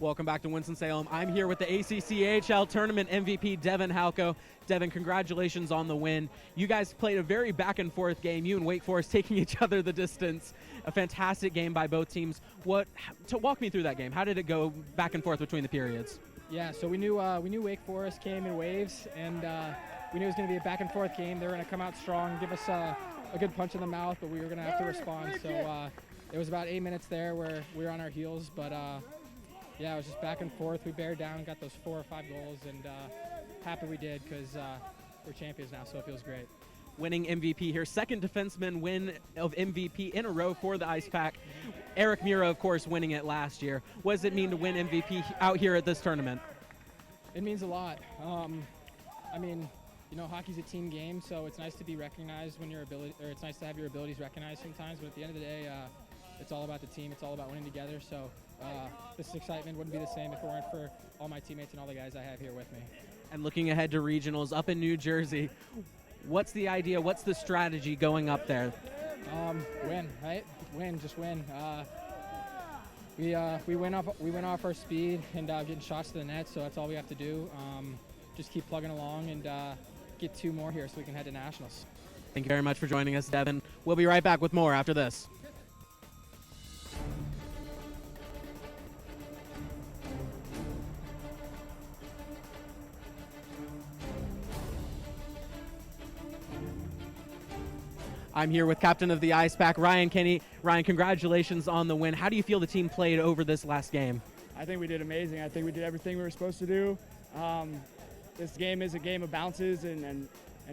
Welcome back to Winston-Salem. I'm here with the ACCHL Tournament MVP, Devin Halko. Devin, congratulations on the win. You guys played a very back-and-forth game, you and Wake Forest taking each other the distance. A fantastic game by both teams. Walk me through that game. How did it go back and forth between the periods? Yeah, so we knew Wake Forest came in waves, and we knew it was going to be a back-and-forth game. They were going to come out strong, give us a good punch in the mouth, but we were going to have to respond. So it was about 8 minutes there where we were on our heels, but yeah, it was just back and forth. We bared down, got those 4 or 5 goals, and happy we did because we're champions now, so it feels great. Winning MVP here, second defenseman win of MVP in a row for the Ice Pack. Eric Mura, of course, winning it last year. What does it mean to win MVP out here at this tournament? It means a lot. I mean, you know, hockey's a team game, so it's nice to be recognized when it's nice to have your abilities recognized sometimes. But at the end of the day, it's all about the team. It's all about winning together. So this excitement wouldn't be the same if it weren't for all my teammates and all the guys I have here with me. And looking ahead to regionals up in New Jersey, what's the idea? What's the strategy going up there? Win, right? Win, just win. We went off our speed and getting shots to the net, so that's all we have to do. Just keep plugging along and get 2 more here so we can head to nationals. Thank you very much for joining us, Devin. We'll be right back with more after this. I'm here with captain of the Ice Pack, Ryan Kenny. Ryan, congratulations on the win. How do you feel the team played over this last game? I think we did amazing. I think we did everything we were supposed to do. This game is a game of bounces, and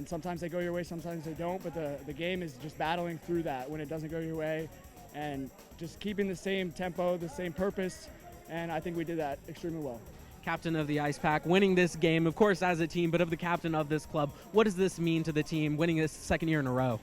sometimes they go your way, sometimes they don't, but the game is just battling through that when it doesn't go your way and just keeping the same tempo, the same purpose, and I think we did that extremely well. Captain of the Ice Pack, winning this game, of course, as a team, but of the captain of this club. What does this mean to the team, winning this second year in a row?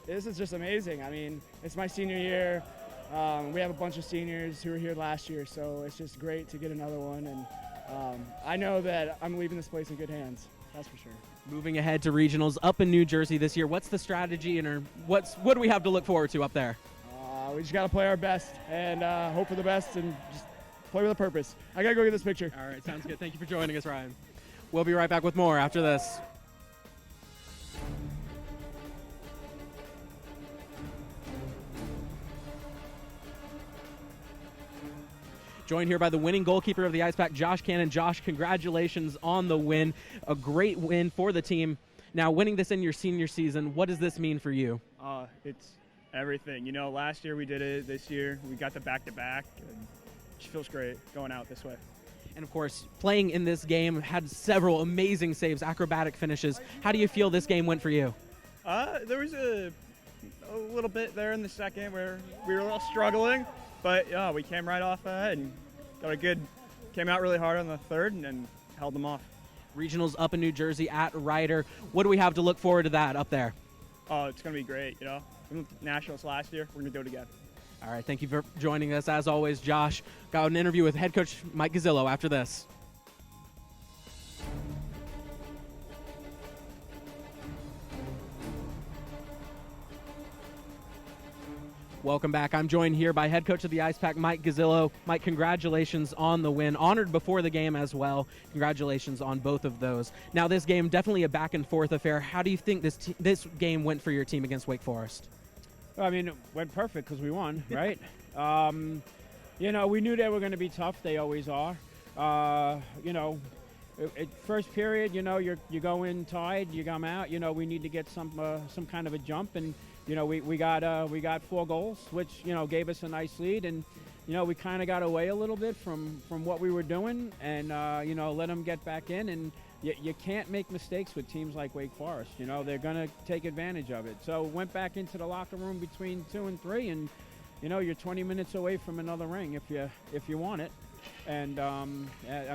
This is just amazing. I mean, it's my senior year. We have a bunch of seniors who were here last year, so it's just great to get another one. And I know that I'm leaving this place in good hands. That's for sure. Moving ahead to regionals up in New Jersey this year, what's the strategy and what do we have to look forward to up there? We just got to play our best and hope for the best and just play with a purpose. I got to go get this picture. All right, sounds good. Thank you for joining us, Ryan. We'll be right back with more after this. Joined here by the winning goalkeeper of the Ice Pack, Josh Cannon. Josh, congratulations on the win. A great win for the team. Now, winning this in your senior season, what does this mean for you? It's everything. You know, last year we did it. This year we got the back-to-back. And it just feels great going out this way. And, of course, playing in this game, had several amazing saves, acrobatic finishes. How do you feel this game went for you? There was a little bit there in the second where we were a little struggling, but we came right off ahead and came out really hard on the third and held them off. Regionals up in New Jersey at Ryder. What do we have to look forward to that up there? Oh, it's going to be great, you know. We went to nationals last year. We're going to do it again. All right, thank you for joining us. As always, Josh, got an interview with head coach Mike Gazzillo after this. Welcome back. I'm joined here by head coach of the Ice Pack, Mike Gazzillo. Mike, congratulations on the win. Honored before the game as well. Congratulations on both of those. Now, this game, definitely a back-and-forth affair. How do you think this game went for your team against Wake Forest? I mean, it went perfect because we won, right? You know, we knew they were going to be tough. They always are. You know, first period, you know, you go in tied, you come out. You know, we need to get some kind of a jump, and you know, we got 4 goals, which you know gave us a nice lead, and you know we kind of got away a little bit from what we were doing, and you know let them get back in, and you can't make mistakes with teams like Wake Forest. You know they're going to take advantage of it. So went back into the locker room between 2 and 3, and you know you're 20 minutes away from another ring if you want it. And I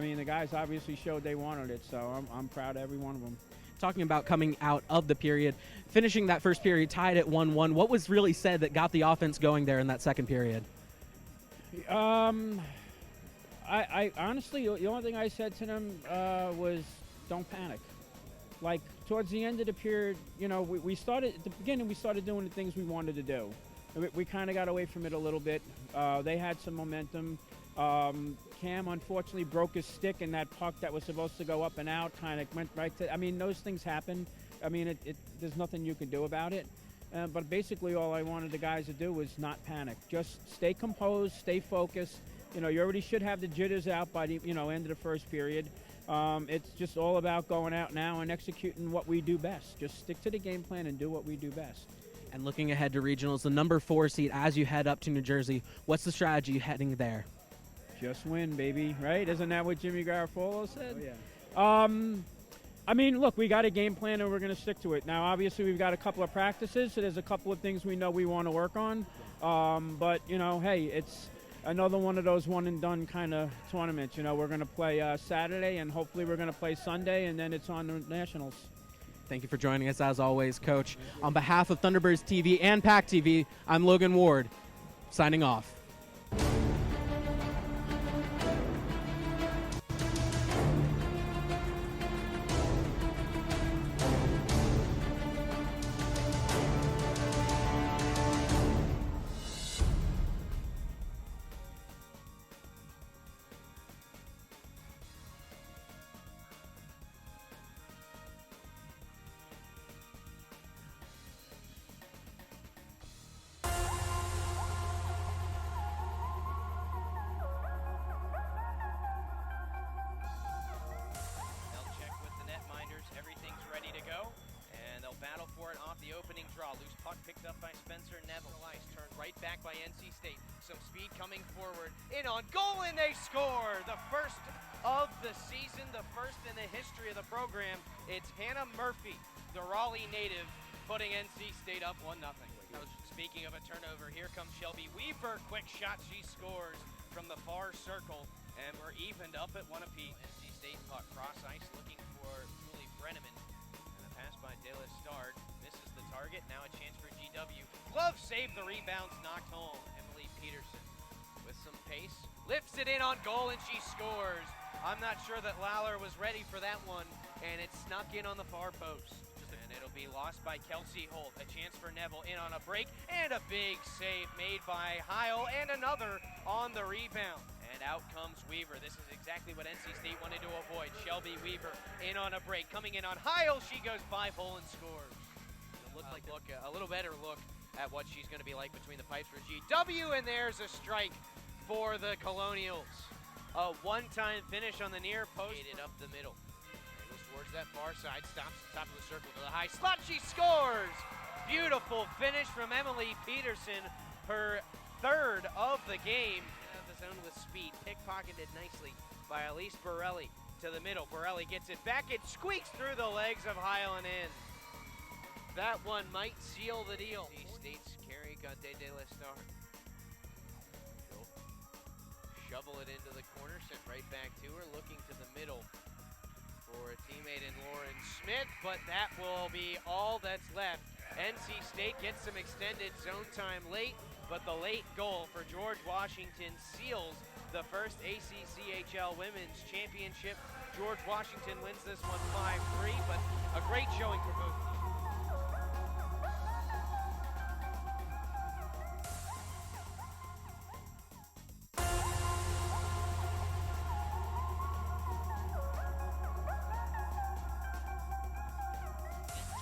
mean the guys obviously showed they wanted it, so I'm proud of every one of them. Talking about coming out of the period, finishing that first period tied at 1-1. What was really said that got the offense going there in that second period? I honestly, the only thing I said to them was don't panic. Like towards the end of the period, you know, we started at the beginning. We started doing the things we wanted to do. We kind of got away from it a little bit. They had some momentum. Cam unfortunately broke his stick, and that puck that was supposed to go up and out kind of went right to. I mean, those things happen. I mean, there's nothing you can do about it. But basically, all I wanted the guys to do was not panic. Just stay composed, stay focused. You know, you already should have the jitters out by the end of the first period. It's just all about going out now and executing what we do best. Just stick to the game plan and do what we do best. And looking ahead to regionals, the number 4 seed as you head up to New Jersey, what's the strategy heading there? Just win, baby, right? Isn't that what Jimmy Garofalo said? Oh, yeah. I mean, look, we got a game plan and we're going to stick to it. Now, obviously, we've got a couple of practices, so there's a couple of things we know we want to work on. But, hey, it's another one of those one-and-done kind of tournaments. We're going to play Saturday, and hopefully we're going to play Sunday, and then it's on the Nationals. Thank you for joining us, as always, Coach. On behalf of Thunderbirds TV and PackTV, I'm Logan Ward, signing off. Battle for it off the opening draw. Loose puck picked up by Spencer Neville. Ice turned right back by NC State. Some speed coming forward. In on goal, and they score! The first of the season, the first in the history of the program. It's Hannah Murphy, the Raleigh native, putting NC State up 1-0. Speaking of a turnover, here comes Shelby Weaver. Quick shot, she scores from the far circle, and we're evened up at 1 apiece. NC State puck cross ice looking for Julie Brenneman. Pass by De La Stard, misses the target, now a chance for GW. Glove save, the rebound's knocked home. Emily Peterson with some pace, lifts it in on goal, and she scores. I'm not sure that Lawler was ready for that one, and it snuck in on the far post. And it'll be lost by Kelsey Holt. A chance for Neville in on a break, and a big save made by Heil, and another on the rebound. And out comes Weaver. This is exactly what NC State wanted to avoid. Shelby Weaver in on a break. Coming in on Heil, she goes 5-hole and scores. It'll look like a little better look at what she's going to be like between the pipes for GW, and there's a strike for the Colonials. A one-time finish on the near post. Up the middle. Goes towards that far side. Stops at the top of the circle to the high slot. She scores! Beautiful finish from Emily Peterson. Her third of the game. Zone with speed, pickpocketed nicely by Elise Borelli to the middle. Borelli gets it back, it squeaks through the legs of Heil and in. That one might seal the deal. State's Carrie Gaudet de la Star. She'll shovel it into the corner, sent right back to her, looking to the middle for a teammate in Lauren Smith, but that will be all that's left. NC State gets some extended zone time late, but the late goal for George Washington seals the first ACCHL Women's Championship. George Washington wins this one 5-3, but a great showing for both teams.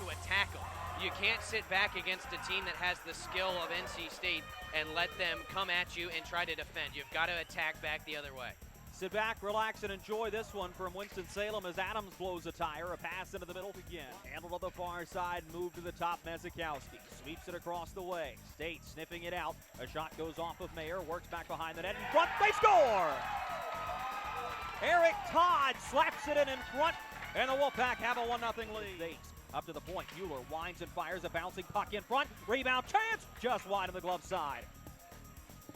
To a tackle. You can't sit back against a team that has the skill of NC State and let them come at you and try to defend. You've got to attack back the other way. Sit back, relax, and enjoy this one from Winston-Salem as Adams blows a tire. A pass into the middle again. Handled on the far side, move to the top. Mezikowski sweeps it across the way. State sniffing it out. A shot goes off of Mayer, works back behind the net in front. They score! Eric Todd slaps it in front, and the Wolfpack have a 1-0 lead. Up to the point, Mueller winds and fires a bouncing puck in front. Rebound chance, just wide of the glove side.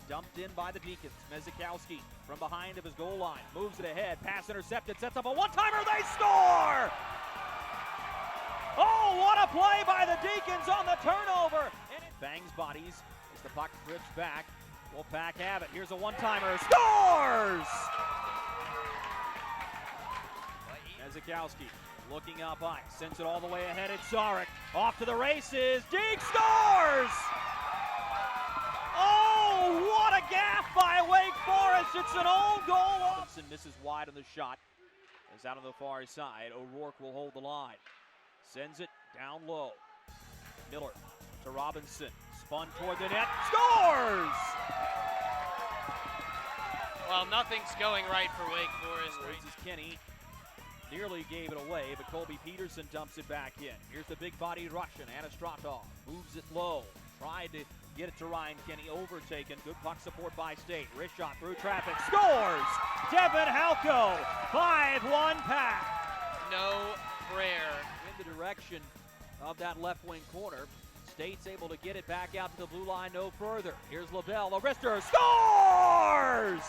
Dumped in by the Deacons. Mezikowski from behind of his goal line. Moves it ahead, pass intercepted, sets up a one-timer, they score! Oh, what a play by the Deacons on the turnover! And it bangs bodies as the puck drifts back. Wolfpack have it, here's a one-timer, scores! Mezikowski looking up ice, sends it all the way ahead. It's Zarek off to the races. Deek scores! Oh, what a gaff by Wake Forest. It's an own goal. Robinson misses wide on the shot. Is out on the far side. O'Rourke will hold the line. Sends it down low. Miller to Robinson. Spun toward the net. Scores! Well, nothing's going right for Wake Forest. This is Kenny. Nearly gave it away, but Colby Peterson dumps it back in. Here's the big-bodied Russian, Anastratov. Moves it low. Tried to get it to Ryan Kenny. Overtaken. Good puck support by State. Wrist shot through traffic. Scores! Devin Halko. 5-1 Pack. No prayer. In the direction of that left wing corner. State's able to get it back out to the blue line no further. Here's LaBelle. A wrister. Scores!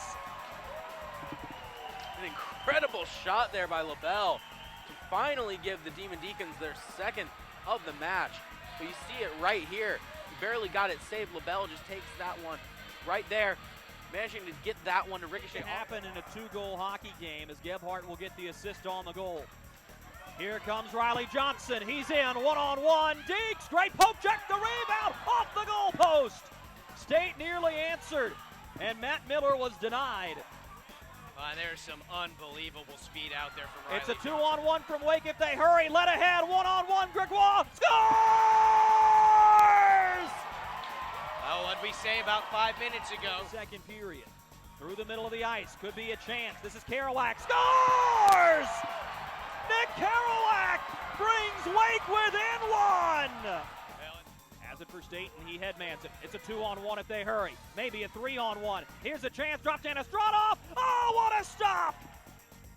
An incredible shot there by LaBelle to finally give the Demon Deacons their second of the match. But you see it right here. He barely got it saved. LaBelle just takes that one right there, managing to get that one to ricochet. It happened in a 2-goal hockey game as Gebhardt will get the assist on the goal. Here comes Riley Johnson. He's in one-on-one. Deeks, great poke check, the rebound off the goal post. State nearly answered, and Matt Miller was denied. There's some unbelievable speed out there from Riley. It's a 2-on-1 from Wake if they hurry. Let ahead, one-on-one. Gregoire scores! Oh, what did we say about 5 minutes ago? Second period. Through the middle of the ice. Could be a chance. This is Kerouac. Scores! Nick Kerouac brings Wake within one! Has it for State, and he headmans it. It's a 2-on-1 if they hurry. Maybe a 3-on-1. Here's a chance. Dropped Anastratov. Oh, what a stop!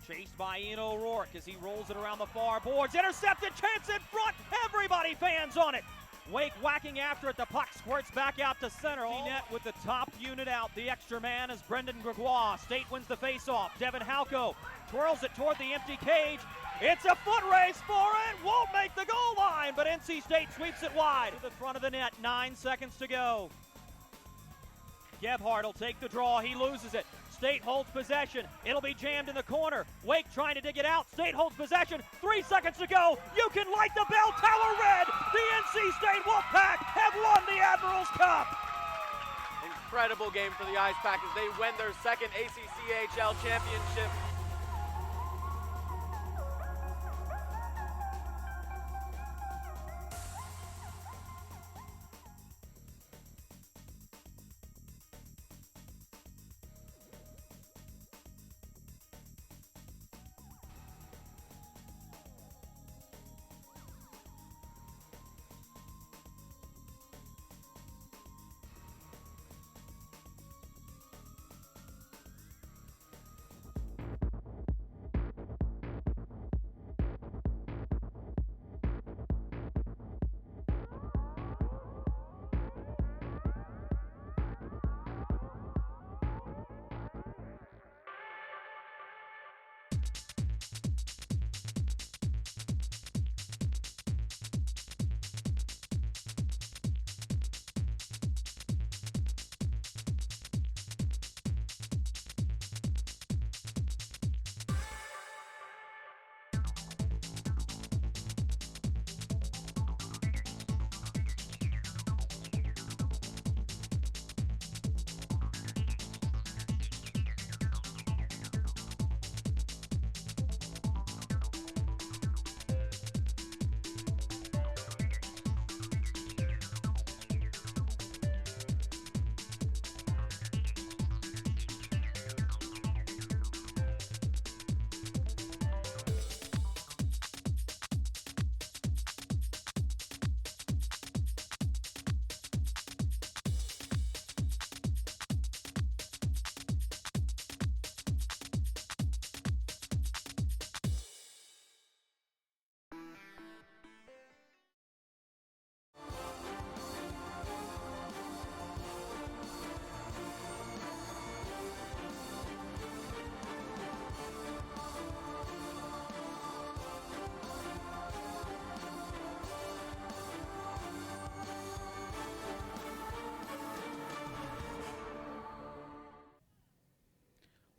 Chased by Ian O'Rourke as he rolls it around the far boards. Intercepted. Chance in front. Everybody fans on it. Wake whacking after it. The puck squirts back out to center. Net with the top unit out. The extra man is Brendan Gregoire. State wins the faceoff. Devin Halko twirls it toward the empty cage. It's a foot race for it. Won't make the goal line, but NC State sweeps it wide to the front of the net. 9 seconds to go. Gebhardt will take the draw. He loses it. State holds possession. It'll be jammed in the corner. Wake trying to dig it out. State holds possession. 3 seconds to go. You can light the bell tower red. The NC State Wolfpack have won the Admirals Cup. Incredible game for the Ice Pack as they win their second ACCHL championship.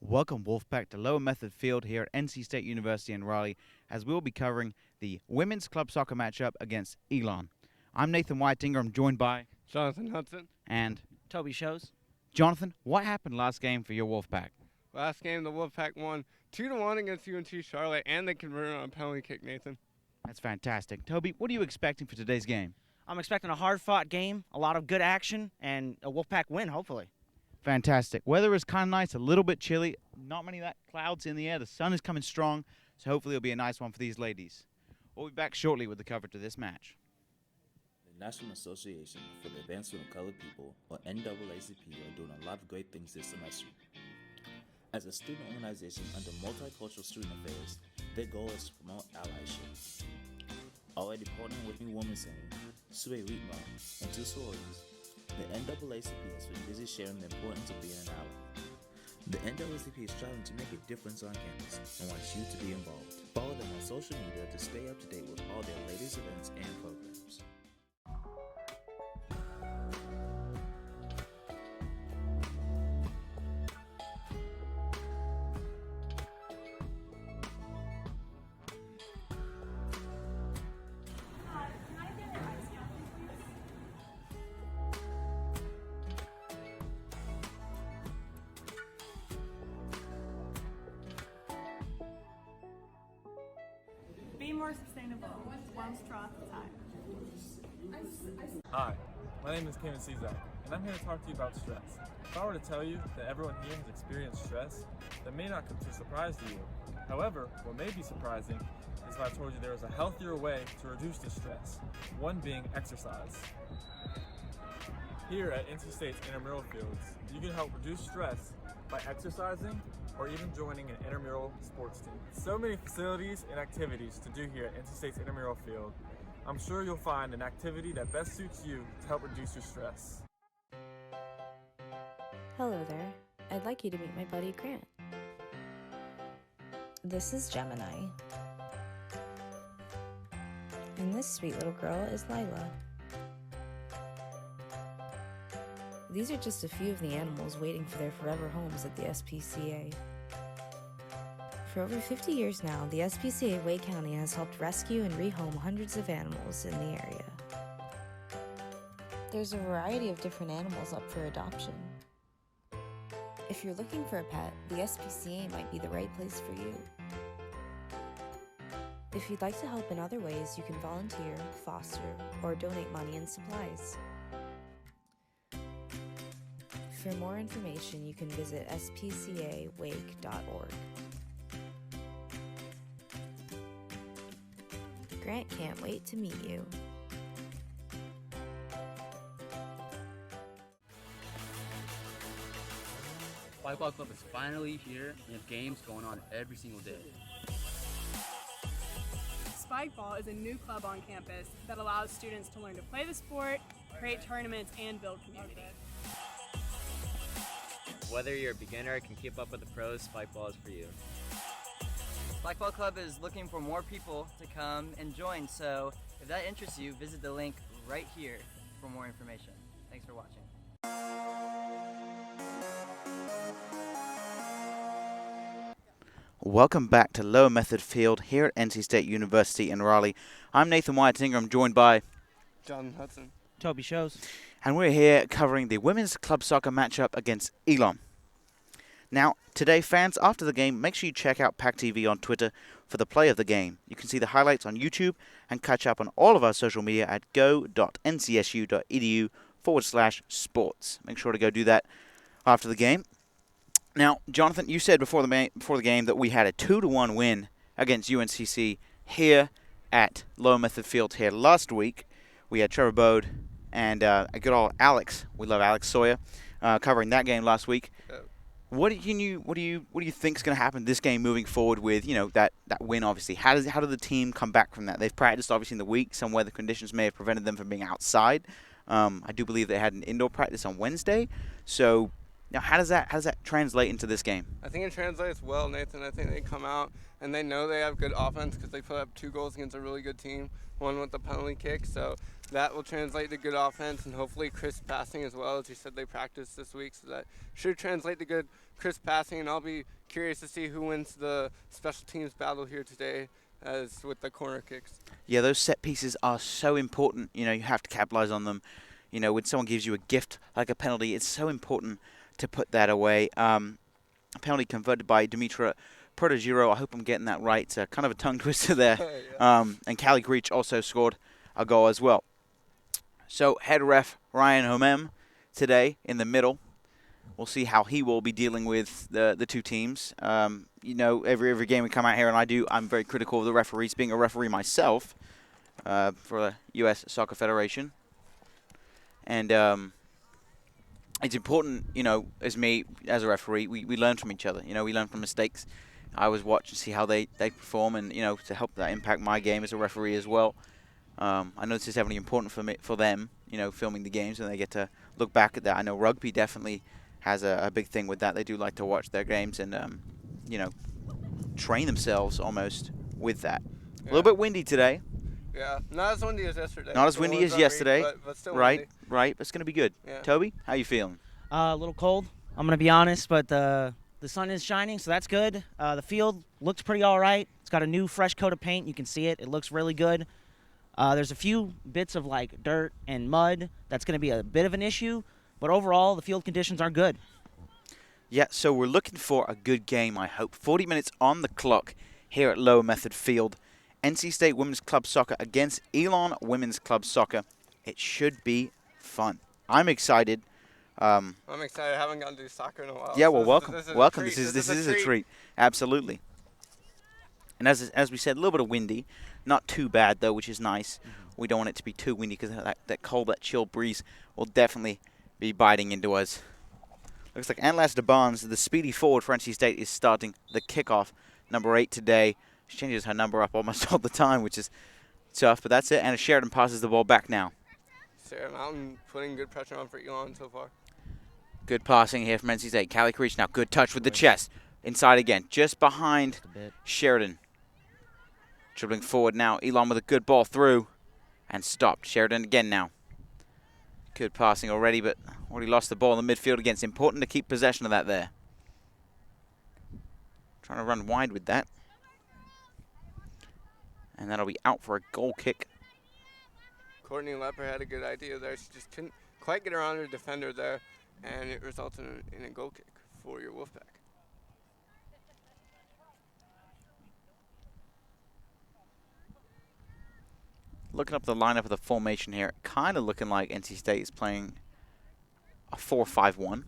Welcome, Wolfpack, to Lower Method Field here at NC State University in Raleigh, as we'll be covering the women's club soccer matchup against Elon. I'm Nathan Whitinger. I'm joined by Jonathan Hudson and Toby Shows. Jonathan, what happened last game for your Wolfpack? Last game, the Wolfpack won 2-1 against UNT Charlotte, and they converted on a penalty kick, Nathan. That's fantastic. Toby, what are you expecting for today's game? I'm expecting a hard-fought game, a lot of good action, and a Wolfpack win, hopefully. Fantastic. Weather is kind of nice, a little bit chilly. Not many clouds in the air. The sun is coming strong, so hopefully it'll be a nice one for these ladies. We'll be back shortly with the coverage of this match. The National Association for the Advancement of Colored People, or NAACP, are doing a lot of great things this semester. As a student organization under Multicultural Student Affairs, their goal is to promote allyship. Already partnering with New Women's Center, Sue Rietma, and two sororities, the NAACP has been busy sharing the importance of being an ally. The NAACP is striving to make a difference on campus and wants you to be involved. Follow them on social media to stay up to date with all their latest events and programs. Be more sustainable, one straw at a time. Hi, my name is Kevin Cezak, and I'm here to talk to you about stress. If I were to tell you that everyone here has experienced stress, that may not come as a surprise to you. However, what may be surprising is if I told you there is a healthier way to reduce this stress, one being exercise. Here at NC State's intramural fields, you can help reduce stress by exercising or even joining an intramural sports team. So many facilities and activities to do here at NC State's intramural field. I'm sure you'll find an activity that best suits you to help reduce your stress. Hello there. I'd like you to meet my buddy Grant. This is Gemini. And this sweet little girl is Lila. These are just a few of the animals waiting for their forever homes at the SPCA. For over 50 years now, the SPCA Wake County has helped rescue and rehome hundreds of animals in the area. There's a variety of different animals up for adoption. If you're looking for a pet, the SPCA might be the right place for you. If you'd like to help in other ways, you can volunteer, foster, or donate money and supplies. For more information, you can visit spcawake.org. Grant can't wait to meet you. Spikeball Club is finally here and have games going on every single day. Spikeball is a new club on campus that allows students to learn to play the sport, create tournaments, and build community. Whether you're a beginner or can keep up with the pros, Spikeball is for you. Spikeball Club is looking for more people to come and join, so if that interests you, visit the link right here for more information. Thanks for watching. Welcome back to Lower Method Field here at NC State University in Raleigh. I'm Nathan Wyatt-Singer. I'm joined by John Hudson. Toby Shows. And we're here covering the women's club soccer matchup against Elon. Now, today, fans, after the game, make sure you check out PackTV on Twitter for the play of the game. You can see the highlights on YouTube and catch up on all of our social media at go.ncsu.edu/sports. Make sure to go do that after the game. Now, Jonathan, you said before the game that we had a 2-1 win against UNCC here at Lower Method Field here last week. We had Trevor Bode and a good old Alex. We love Alex Sawyer covering that game last week. What do you think is going to happen this game moving forward with that win? Obviously, how did the team come back from that? They've practiced obviously in the week. Some weather conditions may have prevented them from being outside. I do believe they had an indoor practice on Wednesday. So now, how does that translate into this game? I think it translates well, Nathan. I think they come out and they know they have good offense because they put up 2 goals against a really good team, one with the penalty kick. So that will translate to good offense and hopefully crisp passing as well. As you said, they practiced this week, so that should translate to good crisp passing. And I'll be curious to see who wins the special teams battle here today, as with the corner kicks. Yeah, those set pieces are so important. You have to capitalize on them. When someone gives you a gift like a penalty, it's so important to put that away. A penalty converted by Dimitra Protogiro. I hope I'm getting that right. It's kind of a tongue twister there. And Callie Creech also scored a goal as well. So head ref Ryan Homem today in the middle. We'll see how he will be dealing with the two teams. You know, every game we come out here, and I'm very critical of the referees, being a referee myself for the U.S. Soccer Federation. And it's important, you know, as a referee, we learn from each other. You know, we learn from mistakes. I always watch and see how they perform, and, you know, to help that impact my game as a referee as well. I know this is heavily important for them, you know, filming the games, and they get to look back at that. I know rugby definitely has a big thing with that. They do like to watch their games and, you know, train themselves almost with that. A little bit windy today. Yeah, not as windy as yesterday. Not as windy as yesterday. But still right, windy. right. But it's going to be good. Yeah. Toby, how you feeling? A little cold, I'm going to be honest, but the sun is shining, so that's good. The field looks pretty all right. It's got a new fresh coat of paint. You can see it. It looks really good. There's a few bits of, like, dirt and mud. That's going to be a bit of an issue, but overall, the field conditions are good. Yeah, so we're looking for a good game, I hope. 40 minutes on the clock here at Lower Method Field. NC State Women's Club Soccer against Elon Women's Club Soccer. It should be fun. I'm excited. I'm excited. I haven't gotten to do soccer in a while. Yeah, so well, welcome. Welcome. This This is a treat. Absolutely. And as we said, a little bit of windy. Not too bad, though, which is nice. We don't want it to be too windy because that cold, that chill breeze will definitely be biting into us. Looks like Anlas DeBarnes, the speedy forward for NC State, is starting the kickoff. Number 8 today. She changes her number up almost all the time, which is tough, but that's it. Anna Sheridan passes the ball back now. Sarah Mountain putting good pressure on for Elon so far. Good passing here from NC State. Callie Creech now, good touch with the chest. Inside again, just behind Sheridan. Dribbling forward now. Elon with a good ball through and stopped. Sheridan again now. Good passing already, but already lost the ball in the midfield again. It's important to keep possession of that there. Trying to run wide with that. And that'll be out for a goal kick. Courtney Lepper had a good idea there. She just couldn't quite get around her defender there, and it resulted in a goal kick for your Wolfpack. Looking up the lineup of the formation here, kind of looking like NC State is playing a 4-5-1.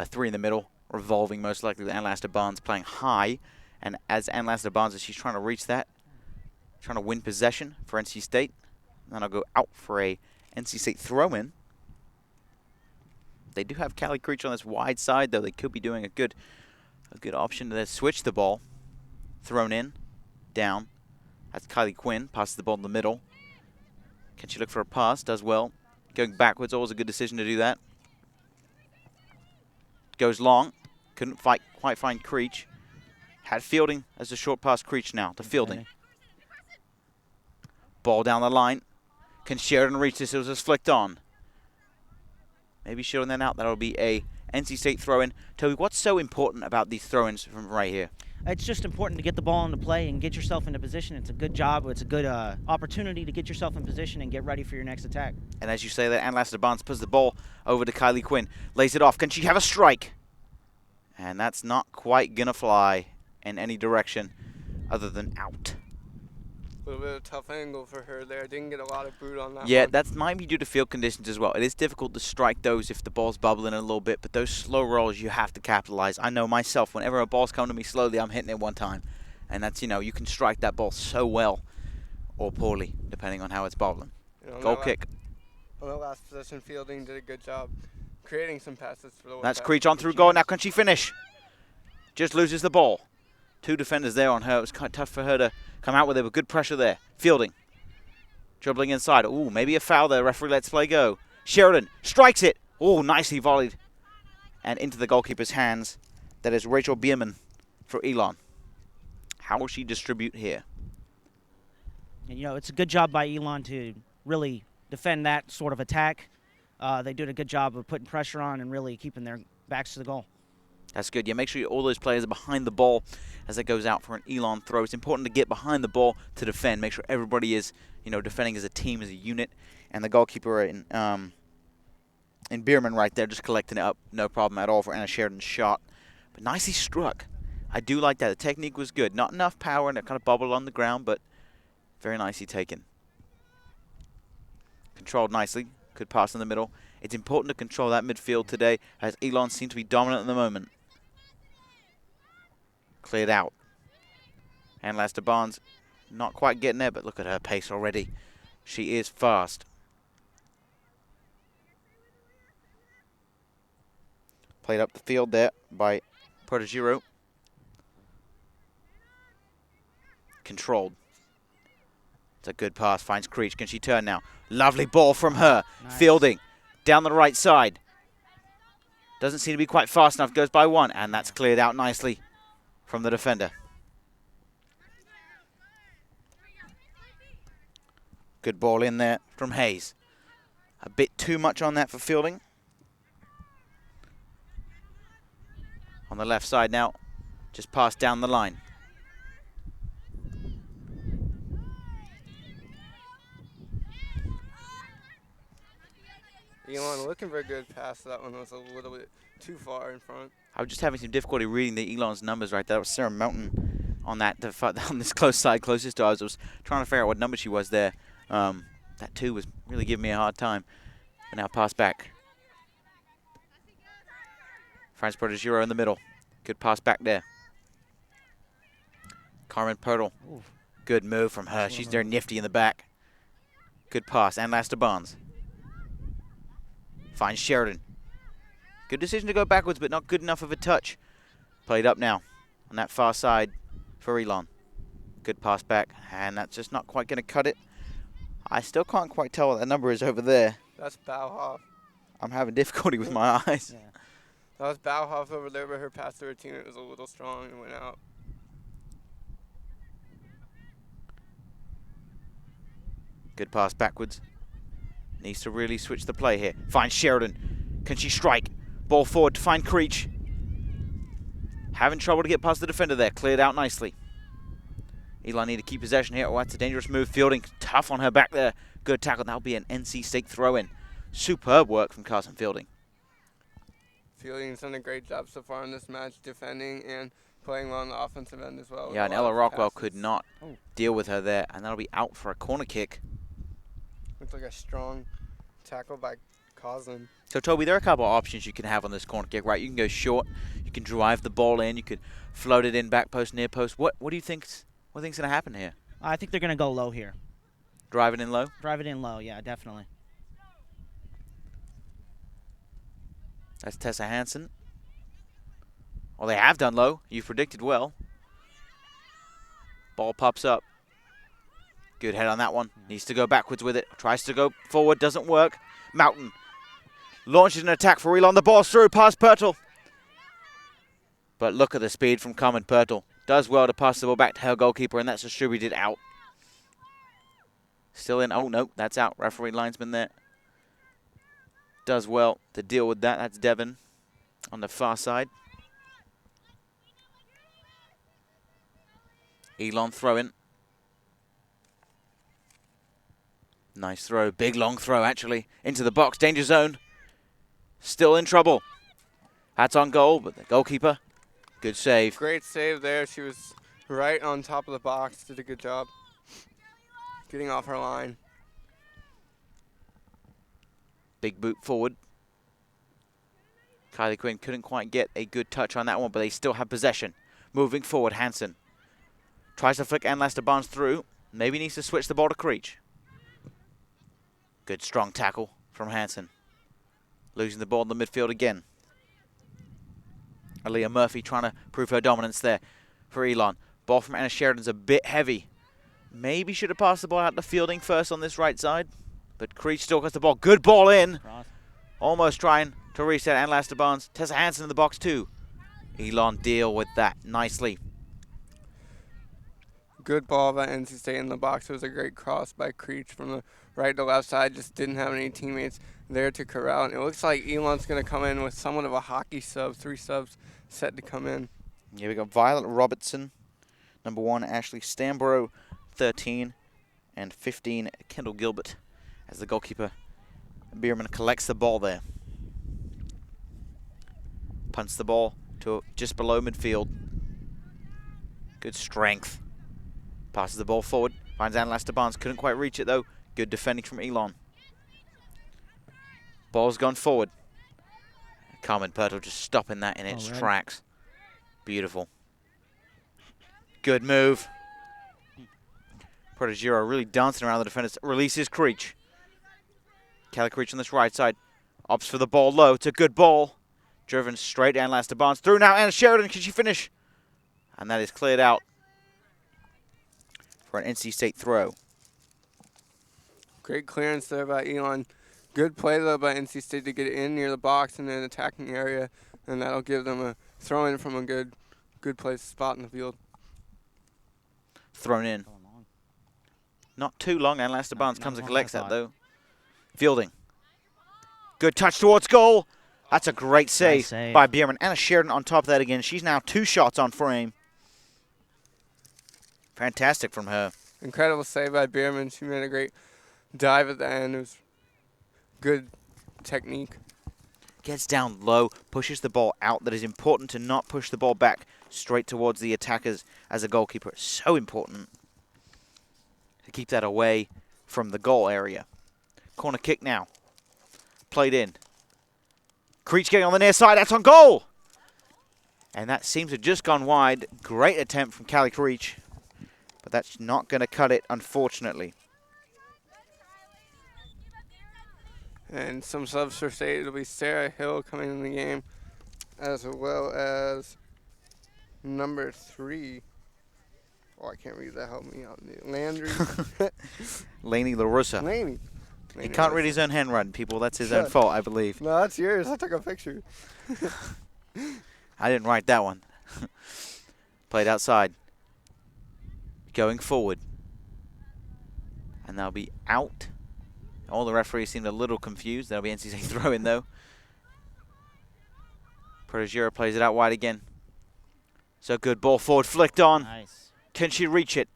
3 in the middle, revolving most likely with Anlas DeBarnes playing high. And as Anlas DeBarnes, she's trying to reach that, trying to win possession for NC State. And then I'll go out for a NC State throw-in. They do have Callie Creech on this wide side, though. They could be doing a good option to switch the ball. Thrown in, down. That's Kylie Quinn, passes the ball in the middle. Can she look for a pass? Does well. Going backwards, always a good decision to do that. Goes long. Couldn't quite find Creech. Had Fielding as a short pass. Creech now to Fielding. Ball down the line. Can Sheridan reach this? It was just flicked on. Maybe shielding that out. That'll be a NC State throw-in. Toby, what's so important about these throw-ins from right here? It's just important to get the ball into play and get yourself into position. It's a good job. It's a good opportunity to get yourself in position and get ready for your next attack. And as you say that, Anlas DeBarnes puts the ball over to Kylie Quinn. Lays it off. Can she have a strike? And that's not quite going to fly in any direction other than out. A little bit of a tough angle for her there. Didn't get a lot of boot on that Yeah, one. that might be due to field conditions as well. It is difficult to strike those if the ball's bubbling a little bit, but those slow rolls you have to capitalize. I know myself, whenever a ball's coming to me slowly, I'm hitting it one time. And that's, you know, you can strike that ball so well or poorly, depending on how it's bobbling. Goal kick. On the last possession, Fielding did a good job creating some passes for the That's Wolfpack. Creech on through goal. Now can she finish? Just loses the ball. 2 defenders there on her. It was kind of tough for her to come out with it, but good pressure there. Fielding. Dribbling inside. Ooh, maybe a foul there. Referee lets play go. Sheridan strikes it. Ooh, nicely volleyed. And into the goalkeeper's hands. That is Rachel Bierman for Elon. How will she distribute here? And, you know, it's a good job by Elon to really defend that sort of attack. They did a good job of putting pressure on and really keeping their backs to the goal. That's good. Yeah, make sure all those players are behind the ball as it goes out for an Elon throw. It's important to get behind the ball to defend. Make sure everybody is, you know, defending as a team, as a unit. And the goalkeeper And Bierman right there just collecting it up. No problem at all for Anna Sheridan's shot. But nicely struck. I do like that. The technique was good. Not enough power, and it kind of bubbled on the ground, but very nicely taken. Controlled nicely. Good pass in the middle. It's important to control that midfield today, as Elon seems to be dominant at the moment. Cleared out. And Lester Barnes not quite getting there, but look at her pace already. She is fast. Played up the field there by Protegiro. Controlled. It's a good pass. Finds Creech. Can she turn now? Lovely ball from her. Nice. Fielding. Down the right side. Doesn't seem to be quite fast enough. Goes by one. And that's cleared out nicely from the defender. Good ball in there from Hayes. A bit too much on that for Fielding. On the left side now. Just passed down the line. Elon looking for a good pass. That one was a little bit too far in front. I was just having some difficulty reading the Elon's numbers right there. That was Sarah Mountain on that on this close side closest to us. I was trying to figure out what number she was there. That 2 was really giving me a hard time. But now pass back. France Protegiro in the middle. Good pass back there. Carmen Pirtle. Good move from her. She's there nifty in the back. Good pass. And Lester Barnes. Finds Sheridan. Good decision to go backwards, but not good enough of a touch. Played up now on that far side for Elon. Good pass back, and that's just not quite going to cut it. I still can't quite tell what that number is over there. That's Bauhoff. I'm having difficulty with my eyes. Yeah. That was Bauhoff over there, but her pass to her teammate was a little strong and went out. Good pass backwards. Needs to really switch the play here. Finds Sheridan. Can she strike? Ball forward to find Creech. Having trouble to get past the defender there. Cleared out nicely. Elon need to keep possession here. Oh, that's a dangerous move. Fielding tough on her back there. Good tackle. That'll be an NC State throw-in. Superb work from Carson Fielding. Fielding's done a great job so far in this match, defending and playing well on the offensive end as well. Yeah, and Ella Rockwell could not deal with her there, and that'll be out for a corner kick. Looks like a strong tackle by Coslin. So, Toby, there are a couple of options you can have on this corner kick, right? You can go short, you can drive the ball in, you could float it in back post, near post. What do you think's going to happen here? I think they're going to go low here. Drive it in low? Drive it in low, yeah, definitely. That's Tessa Hansen. Well, they have done low. You've predicted well. Ball pops up. Good head on that one. Needs to go backwards with it. Tries to go forward. Doesn't work. Mountain launches an attack for Elon. The ball's through past Pirtle. But look at the speed from Carmen Pirtle. Does well to pass the ball back to her goalkeeper, and that's distributed out. Still in. Oh, no. That's out. Referee linesman there. Does well to deal with that. That's Devon on the far side. Elon throwing. Nice throw. Big long throw, actually. Into the box. Danger zone. Still in trouble. That's on goal, but the goalkeeper, good save. Great save there. She was right on top of the box. Did a good job getting off her line. Big boot forward. Kylie Quinn couldn't quite get a good touch on that one, but they still have possession. Moving forward, Hansen. Tries to flick Ann Lester Barnes through. Maybe needs to switch the ball to Creech. Good strong tackle from Hansen. Losing the ball in the midfield again. Aaliyah Murphy trying to prove her dominance there for Elon. Ball from Anna Sheridan's a bit heavy. Maybe should have passed the ball out to Fielding first on this right side. But Creech still gets the ball. Good ball in. Cross. Almost trying to reset Ann Lester Barnes. Tessa Hansen in the box too. Elon deal with that nicely. Good ball by NC State in the box. It was a great cross by Creech from the right to left side. Just didn't have any teammates there to corral. And it looks like Elon's going to come in with somewhat of a hockey sub. 3 subs set to come in. Yeah, we got Violet Robertson, number 1, Ashley Stamborough, 13, and 15, Kendall Gilbert, as the goalkeeper, Bierman, collects the ball there. Punts the ball to just below midfield. Good strength. Passes the ball forward. Finds Anlaster Barnes. Couldn't quite reach it though. Good defending from Elon. Ball's gone forward. Carmen Pirtle just stopping that in its tracks. Beautiful. Good move. Protegero really dancing around the defenders. Releases Creech. Kelly Creech on this right side. Opts for the ball low. It's a good ball. Driven straight. Anlaster Barnes through now. Anna Sheridan, can she finish? And that is cleared out for an NC State throw. Great clearance there by Elon. Good play, though, by NC State to get in near the box in an attacking area, and that'll give them a throw-in from a good place spot in the field. Thrown in. Not too long. Anlaster Barnes comes and collects that, though. Fielding. Good touch towards goal. That's a great save, by Bierman. Anna Sheridan on top of that again. She's now 2 shots on frame. Fantastic from her. Incredible save by Bierman. She made a great dive at the end. It was good technique. Gets down low, pushes the ball out. That is important to not push the ball back straight towards the attackers as a goalkeeper. It's so important to keep that away from the goal area. Corner kick now. Played in. Creech getting on the near side. That's on goal. And that seems to have just gone wide. Great attempt from Callie Creech. But that's not going to cut it, unfortunately. And some subs for State. It'll be Sarah Hill coming in the game, as well as number 3. Oh, I can't read that. Help me out. Landry. Laney LaRussa. Laney. He can't read his own handwriting, people. That's his own fault, I believe. No, that's yours. I took a picture. I didn't write that one. Played outside. Going forward. And they'll be out. All the referees seemed a little confused. That'll be NC State throw-in, though. Protegero plays it out wide again. So good ball forward, flicked on. Nice. Can she reach it?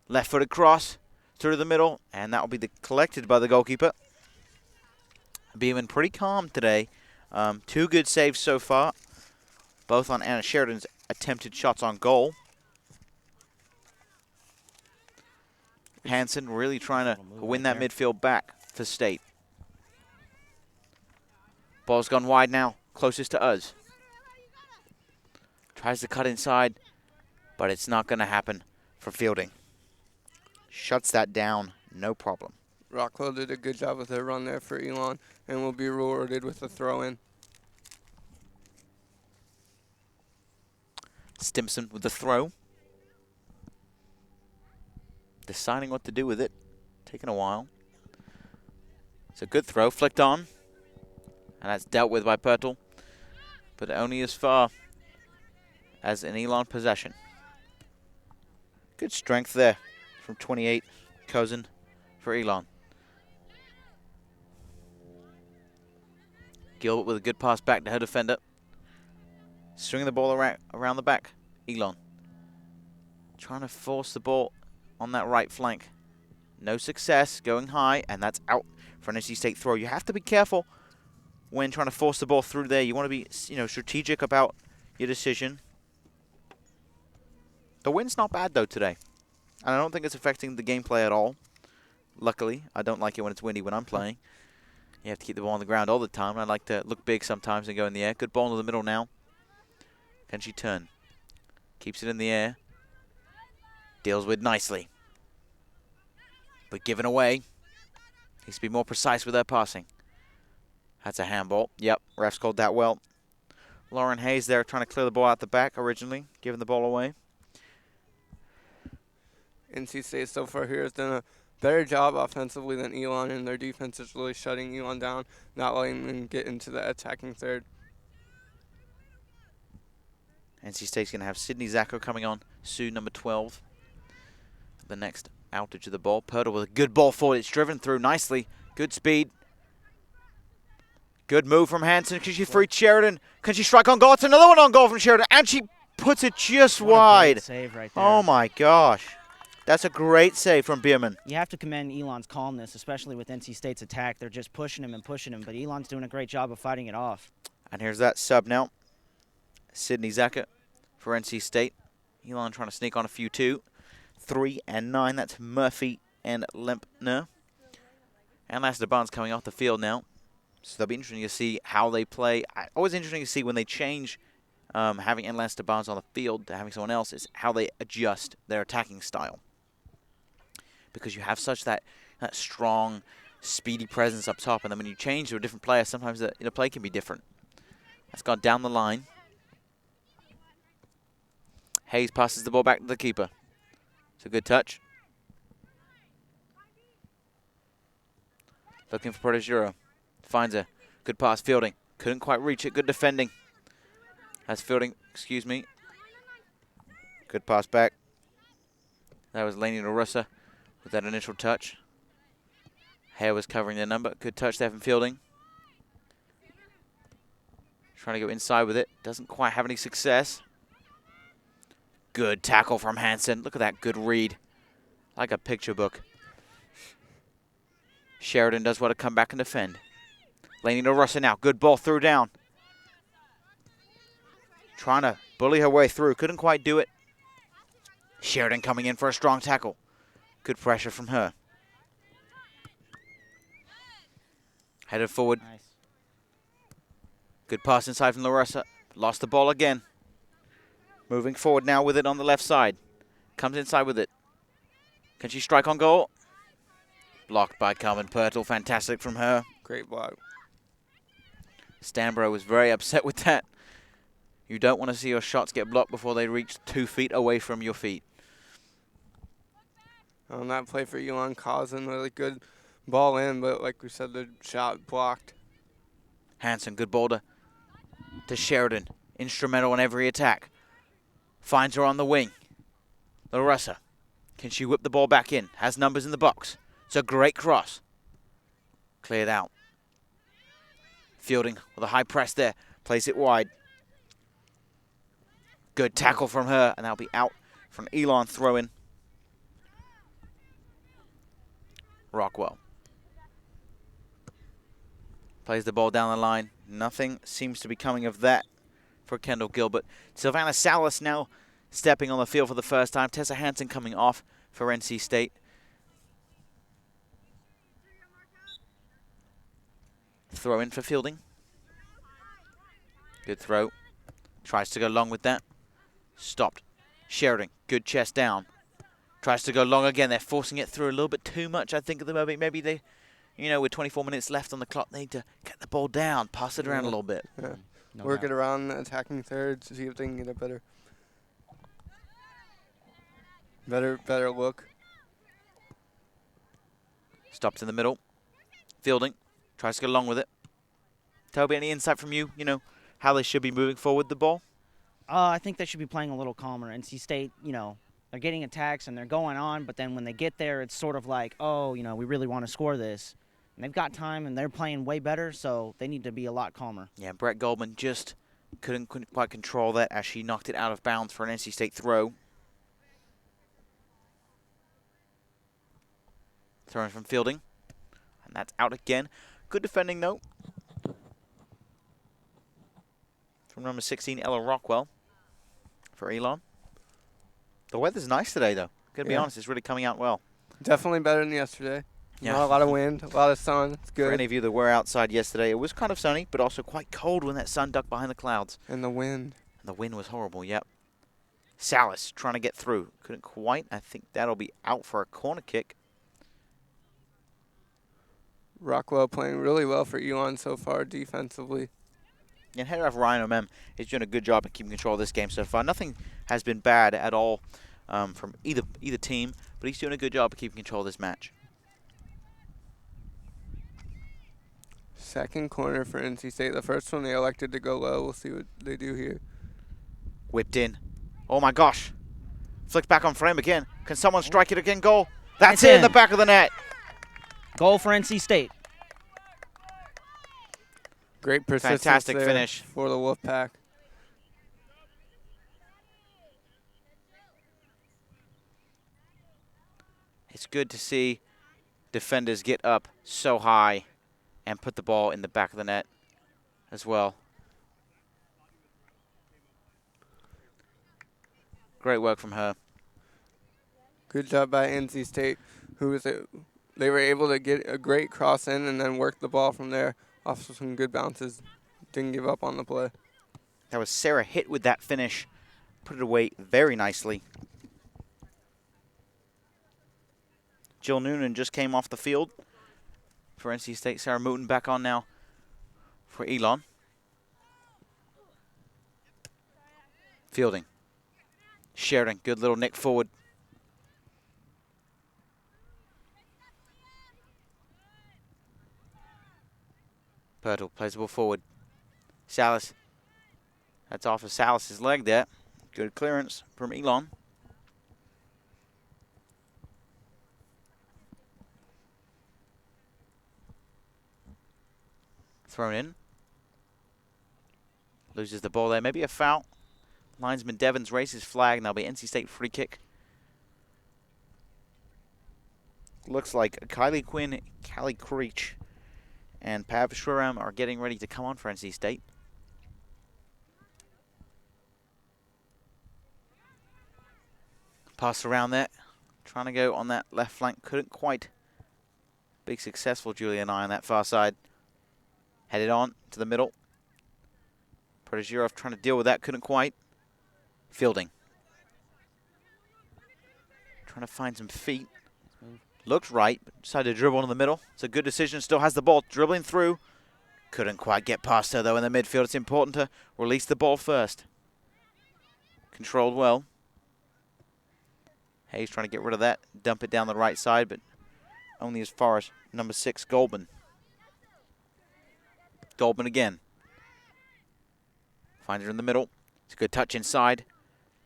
Left-footed cross through the middle, and that will be collected by the goalkeeper. Beeman pretty calm today. 2 good saves so far, both on Anna Sheridan's attempted shots on goal. Hansen really trying to win that midfield back for State. Ball's gone wide now, closest to us. Tries to cut inside, but it's not going to happen for fielding. Shuts that down, no problem. Rockwell did a good job with their run there for Elon and will be rewarded with a throw-in. Stimson with the throw. Deciding what to do with it. Taking a while. It's a good throw, flicked on. And that's dealt with by Pirtle. But only as far as an Elon possession. Good strength there from 28, Cousin for Elon. Gilbert with a good pass back to her defender. Swinging the ball around the back. Elon trying to force the ball on that right flank. No success, going high, and that's out for an NC State throw. You have to be careful when trying to force the ball through there. You want to be, strategic about your decision. The wind's not bad, though, today. And I don't think it's affecting the gameplay at all. Luckily, I don't like it when it's windy when I'm playing. You have to keep the ball on the ground all the time. I like to look big sometimes and go in the air. Good ball into the middle now. Can she turn? Keeps it in the air. Deals with nicely. But given away. Needs to be more precise with her passing. That's a handball. Yep, refs called that well. Lauren Hayes there trying to clear the ball out the back originally, giving the ball away. NC State so far here has done a better job offensively than Elon, and their defense is really shutting Elon down, not letting them get into the attacking third. NC State's going to have Sydney Zacco coming on soon, number 12. The next outage of the ball. Pirtle with a good ball forward. It's driven through nicely. Good speed. Good move from Hansen. Can she free Sheridan? Can she strike on goal? It's another one on goal from Sheridan. And she puts it just wide. Save right there. Oh, my gosh. That's a great save from Bierman. You have to commend Elon's calmness, especially with NC State's attack. They're just pushing him, but Elon's doing a great job of fighting it off. And here's that sub now. Sydney Zaka for NC State. Elon trying to sneak on a few too. 3 and 9. That's Murphy and Lempner. And Lester Barnes coming off the field now. So that'll be interesting to see how they play. Always interesting to see when they change having Lester Barnes on the field to having someone else is how they adjust their attacking style. Because you have such that strong, speedy presence up top, and then when you change to a different player, sometimes the play can be different. That's gone down the line. Hayes passes the ball back to the keeper. It's a good touch. Looking for Proteguro. Finds a good pass. Fielding. Couldn't quite reach it. Good defending. That's Fielding. Excuse me. Good pass back. That was Laney LaRussa with that initial touch. Hare was covering the number. Good touch there from Fielding. Trying to go inside with it. Doesn't quite have any success. Good tackle from Hansen. Look at that good read. Like a picture book. Sheridan does well to come back and defend. Laney LaRussa now. Good ball through down. Trying to bully her way through. Couldn't quite do it. Sheridan coming in for a strong tackle. Good pressure from her. Headed forward. Nice. Good pass inside from LaRussa. Lost the ball again. Moving forward now with it on the left side. Comes inside with it. Can she strike on goal? Blocked by Carmen Pirtle. Fantastic from her. Great block. Stanborough was very upset with that. You don't want to see your shots get blocked before they reach 2 feet away from your feet. On that play for Elon, Cousin, really good ball in, but like we said, the shot blocked. Hansen, good ball to Sheridan. Instrumental in every attack. Finds her on the wing. LaRussa. Can she whip the ball back in? Has numbers in the box. It's a great cross. Cleared out. Fielding with a high press there. Plays it wide. Good tackle from her, and that'll be out from Elon throw-in. Rockwell. Plays the ball down the line. Nothing seems to be coming of that for Kendall Gilbert. Savannah Salas now stepping on the field for the first time. Tessa Hansen coming off for NC State. Throw in for Fielding. Good throw. Tries to go long with that. Stopped. Sheridan, good chest down. Tries to go long again. They're forcing it through a little bit too much, I think, at the moment. Maybe they, with 24 minutes left on the clock, they need to get the ball down, pass it around a little bit. Yeah. No Work doubt. it around the attacking third to see if they can get a better look. Stops in the middle. Fielding. Tries to go long with it. Toby, any insight from you, how they should be moving forward the ball? I think they should be playing a little calmer. NC State, they're getting attacks and they're going on, but then when they get there, it's sort of like, we really want to score this. And they've got time and they're playing way better, so they need to be a lot calmer. Yeah, Brett Goldman just couldn't quite control that as she knocked it out of bounds for an NC State throw. Throwing from Fielding. And that's out again. Good defending, though. From number 16, Ella Rockwell for Elon. The weather's nice today, though. Gotta be honest, it's really coming out well. Definitely better than yesterday. Yeah. Not a lot of wind, a lot of sun. It's good. For any of you that were outside yesterday, it was kind of sunny, but also quite cold when that sun ducked behind the clouds. And the wind. And the wind was horrible, yep. Salas trying to get through. Couldn't quite. I think that'll be out for a corner kick. Rockwell playing really well for Elon so far defensively. And head off Ryan O'Mem is doing a good job of keeping control of this game so far. Nothing has been bad at all from either team, but he's doing a good job of keeping control of this match. Second corner for NC State. The first one they elected to go low. We'll see what they do here. Whipped in. Oh my gosh. Flicked back on frame again. Can someone strike it again? Goal. That's it in the back of the net. Goal for NC State. Great persistence Fantastic there finish for the Wolfpack. It's good to see defenders get up so high and put the ball in the back of the net as well. Great work from her. Good job by NC State, they were able to get a great cross in and then work the ball from there off of some good bounces. Didn't give up on the play. That was Sarah Hitt with that finish. Put it away very nicely. Jill Noonan just came off the field for NC State. Sarah Mooten back on now for Elon. Fielding. Sheridan, good little nick forward. Pirtle plays the ball forward. Salas. That's off of Salas's leg there. Good clearance from Elon. Thrown in. Loses the ball there. Maybe a foul. Linesman Devons raises flag, and that'll be NC State free kick. Looks like Kylie Quinn, Callie Creech, and Pav Shriram are getting ready to come on for NC State. Pass around there. Trying to go on that left flank. Couldn't quite be successful, Julia and I, on that far side. Headed on to the middle. Protaserov trying to deal with that. Couldn't quite. Fielding. Trying to find some feet. Looked right, but decided to dribble in the middle. It's a good decision. Still has the ball. Dribbling through. Couldn't quite get past her, though, in the midfield. It's important to release the ball first. Controlled well. Hayes trying to get rid of that. Dump it down the right side, but only as far as number 6, Goldman. Goldman again. Finds her in the middle. It's a good touch inside.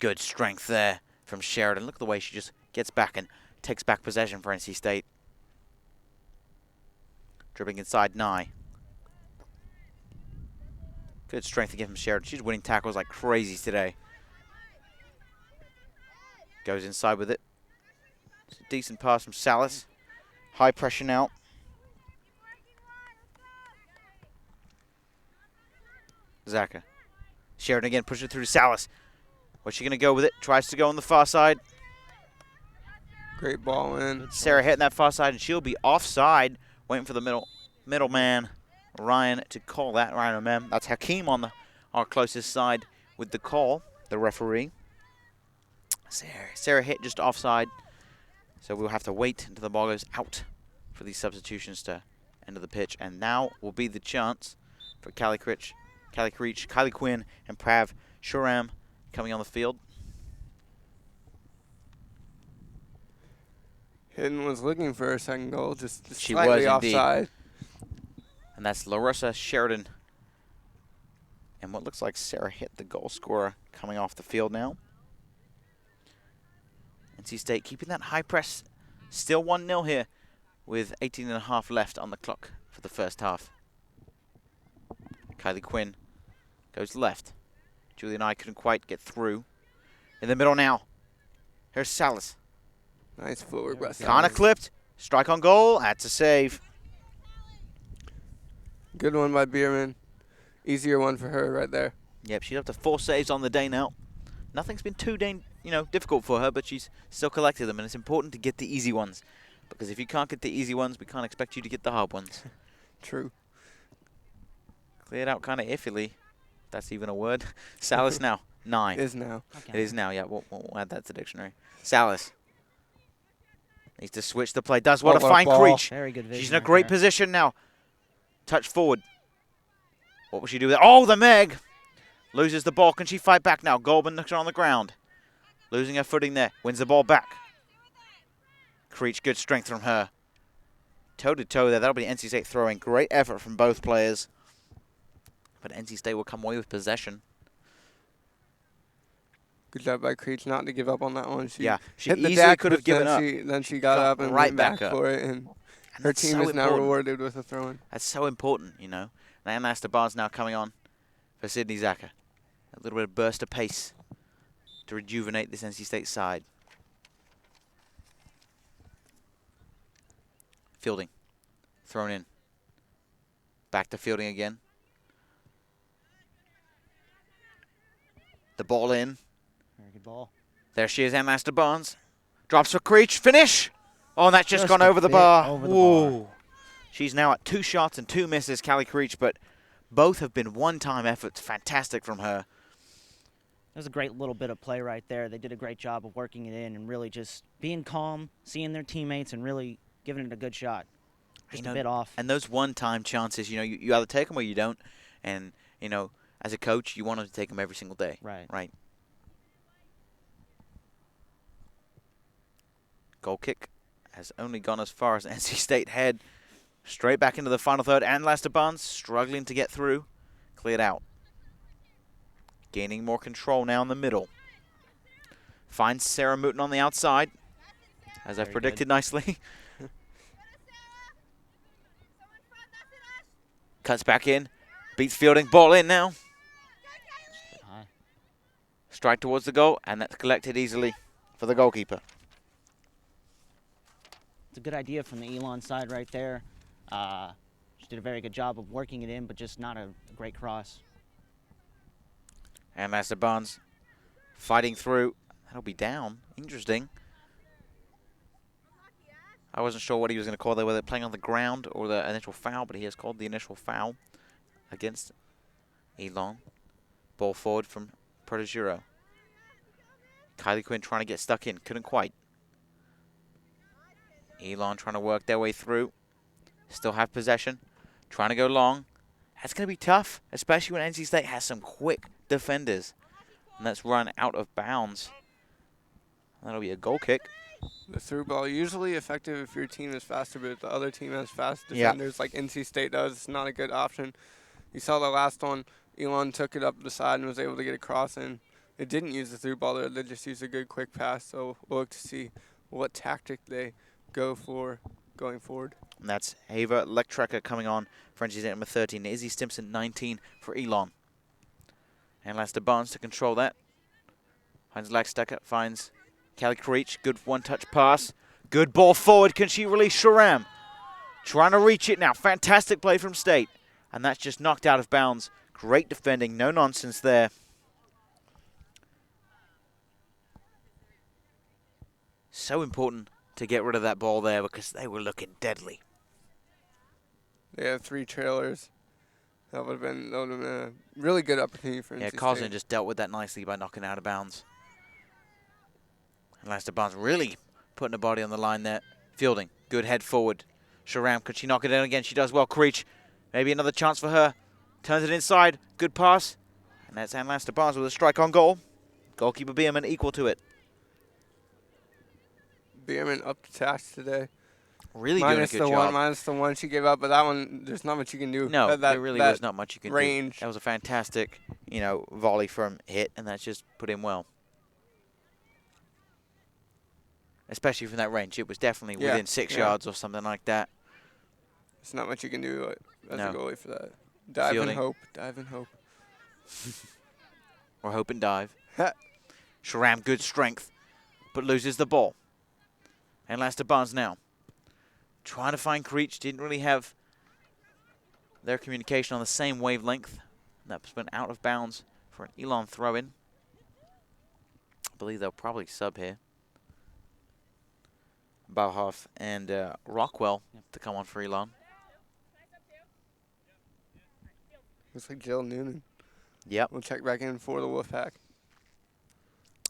Good strength there from Sheridan. Look at the way she just gets back and takes back possession for NC State. Dribbling inside Nye. Good strength again from Sheridan. She's winning tackles like crazy today. Goes inside with it. It's a decent pass from Salas. High pressure now. Zaka. Sheridan again, pushing it through to Salas. What's she going to go with it? Tries to go on the far side. Great ball in. Sarah hitting that far side, and she'll be offside. Waiting for the middleman, Ryan, to call that. Ryan O'Mem. That's Hakeem on our closest side with the call, the referee. Sarah hit just offside. So we'll have to wait until the ball goes out for these substitutions to enter the pitch. And now will be the chance for Callie Creech, Kylie Quinn, and Prav Shuram coming on the field. Hidden was looking for a second goal, just She slightly was offside. And that's Larissa Sheridan. And what looks like Sarah hit the goal scorer coming off the field now. NC State keeping that high press. Still 1-0 here with 18.5 left on the clock for the first half. Kylie Quinn goes left. Julie and I couldn't quite get through. In the middle now. Here's Salas. Nice footwork by Salas. Kind of clipped. Strike on goal. That's a save. Good one by Bierman. Easier one for her right there. Yep, she's up to 4 saves on the day now. Nothing's been too difficult for her, but she's still collected them, and it's important to get the easy ones. Because if you can't get the easy ones, we can't expect you to get the hard ones. True. Cleared out kind of iffily. If that's even a word. Salas now. 9. It is now. Okay. It is now, yeah. We'll add that to the dictionary. Salas. Needs to switch the play. Does what a fine Creech. Very good vision. She's in a great position now. Touch forward. What will she do with it? Oh, the Meg. Loses the ball. Can she fight back now? Goldman knocks her on the ground. Losing her footing there. Wins the ball back. Creech, good strength from her. Toe-to-toe there. That'll be NC State throwing. Great effort from both players. But NC State will come away with possession. Good job by Creech not to give up on that one. She she hit the easily deck, could have but given then she got up and right went back back up. for it. And her that's team so is now important. rewarded with a throw-in. That's so important, you know. And Anasta Barnes now coming on for Sydney Zaka. A little bit of burst of pace to rejuvenate this NC State side. Fielding. Thrown in. Back to Fielding again. The ball in. Very good ball. There she is, Anmaster Barnes. Drops for Creech. Finish! Oh, and that's just gone a over the bit bar. over the Ooh. bar. She's now at 2 shots and 2 misses, Callie Creech, but both have been one-time efforts. Fantastic from her. That was a great little bit of play right there. They did a great job of working it in and really just being calm, seeing their teammates, and really giving it a good shot. Just a bit off. And those one-time chances, you either take them or you don't. And, as a coach, you want to take them every single day. Right. Goal kick has only gone as far as NC State head. Straight back into the final third. And Lester Barnes struggling to get through. Cleared out. Gaining more control now in the middle. Finds Sarah Mooten on the outside, as I've predicted nicely. Cuts back in. Beats fielding. Ball in now. Strike towards the goal, and that's collected easily for the goalkeeper. It's a good idea from the Elon side right there. She did a very good job of working it in, but just not a great cross. And Master Barnes fighting through. That'll be down. Interesting. I wasn't sure what he was going to call there, whether playing on the ground or the initial foul, but he has called the initial foul against Elon. Ball forward from Proteguro. Kylie Quinn trying to get stuck in. Couldn't quite. Elon trying to work their way through. Still have possession. Trying to go long. That's going to be tough, especially when NC State has some quick defenders. And that's run out of bounds. That'll be a goal kick. The through ball usually effective if your team is faster, but if the other team has fast defenders like NC State does, it's not a good option. You saw the last one, Elon took it up the side and was able to get across, and they didn't use the through ball there. They just used a good quick pass. So we'll look to see what tactic they go for going forward. And that's Ava Lectrecker coming on for NC State number 13. Izzy Stimson 19 for Elon. And Lester Barnes to control that. Finds Laxtecker, finds Callie Creech. Good one-touch pass. Good ball forward. Can she release Sharam? Trying to reach it now. Fantastic play from State. And that's just knocked out of bounds. Great defending. No nonsense there. So important to get rid of that ball there because they were looking deadly. They had 3 trailers. That would have been a really good opportunity for NC State. Carlson just dealt with that nicely by knocking out of bounds. And Lester Barnes really putting a body on the line there. Fielding. Good head forward. Sharam, could she knock it in again? She does well. Creech. Maybe another chance for her. Turns it inside. Good pass. And that's Ann Lester Barnes with a strike on goal. Goalkeeper Bierman equal to it. Bierman up to task today. Really doing a good job. Minus the one she gave up, but that one, there's not much you can do. No, there really was not much you can do. That was a fantastic, volley from hit, and that's just put in well. Especially from that range. It was definitely within 6 yards or something like that. There's not much you can do as a goalie for that. Dive and hope. Dive and hope. Or hope and dive. Sharam, good strength, but loses the ball. And Lester Barnes now. Trying to find Creech. Didn't really have their communication on the same wavelength. That's been out of bounds for an Elon throw-in. I believe they'll probably sub here. Bauhoff and Rockwell to come on for Elon. Looks like Jill Noonan. Yep. We'll check back in for the Wolfpack.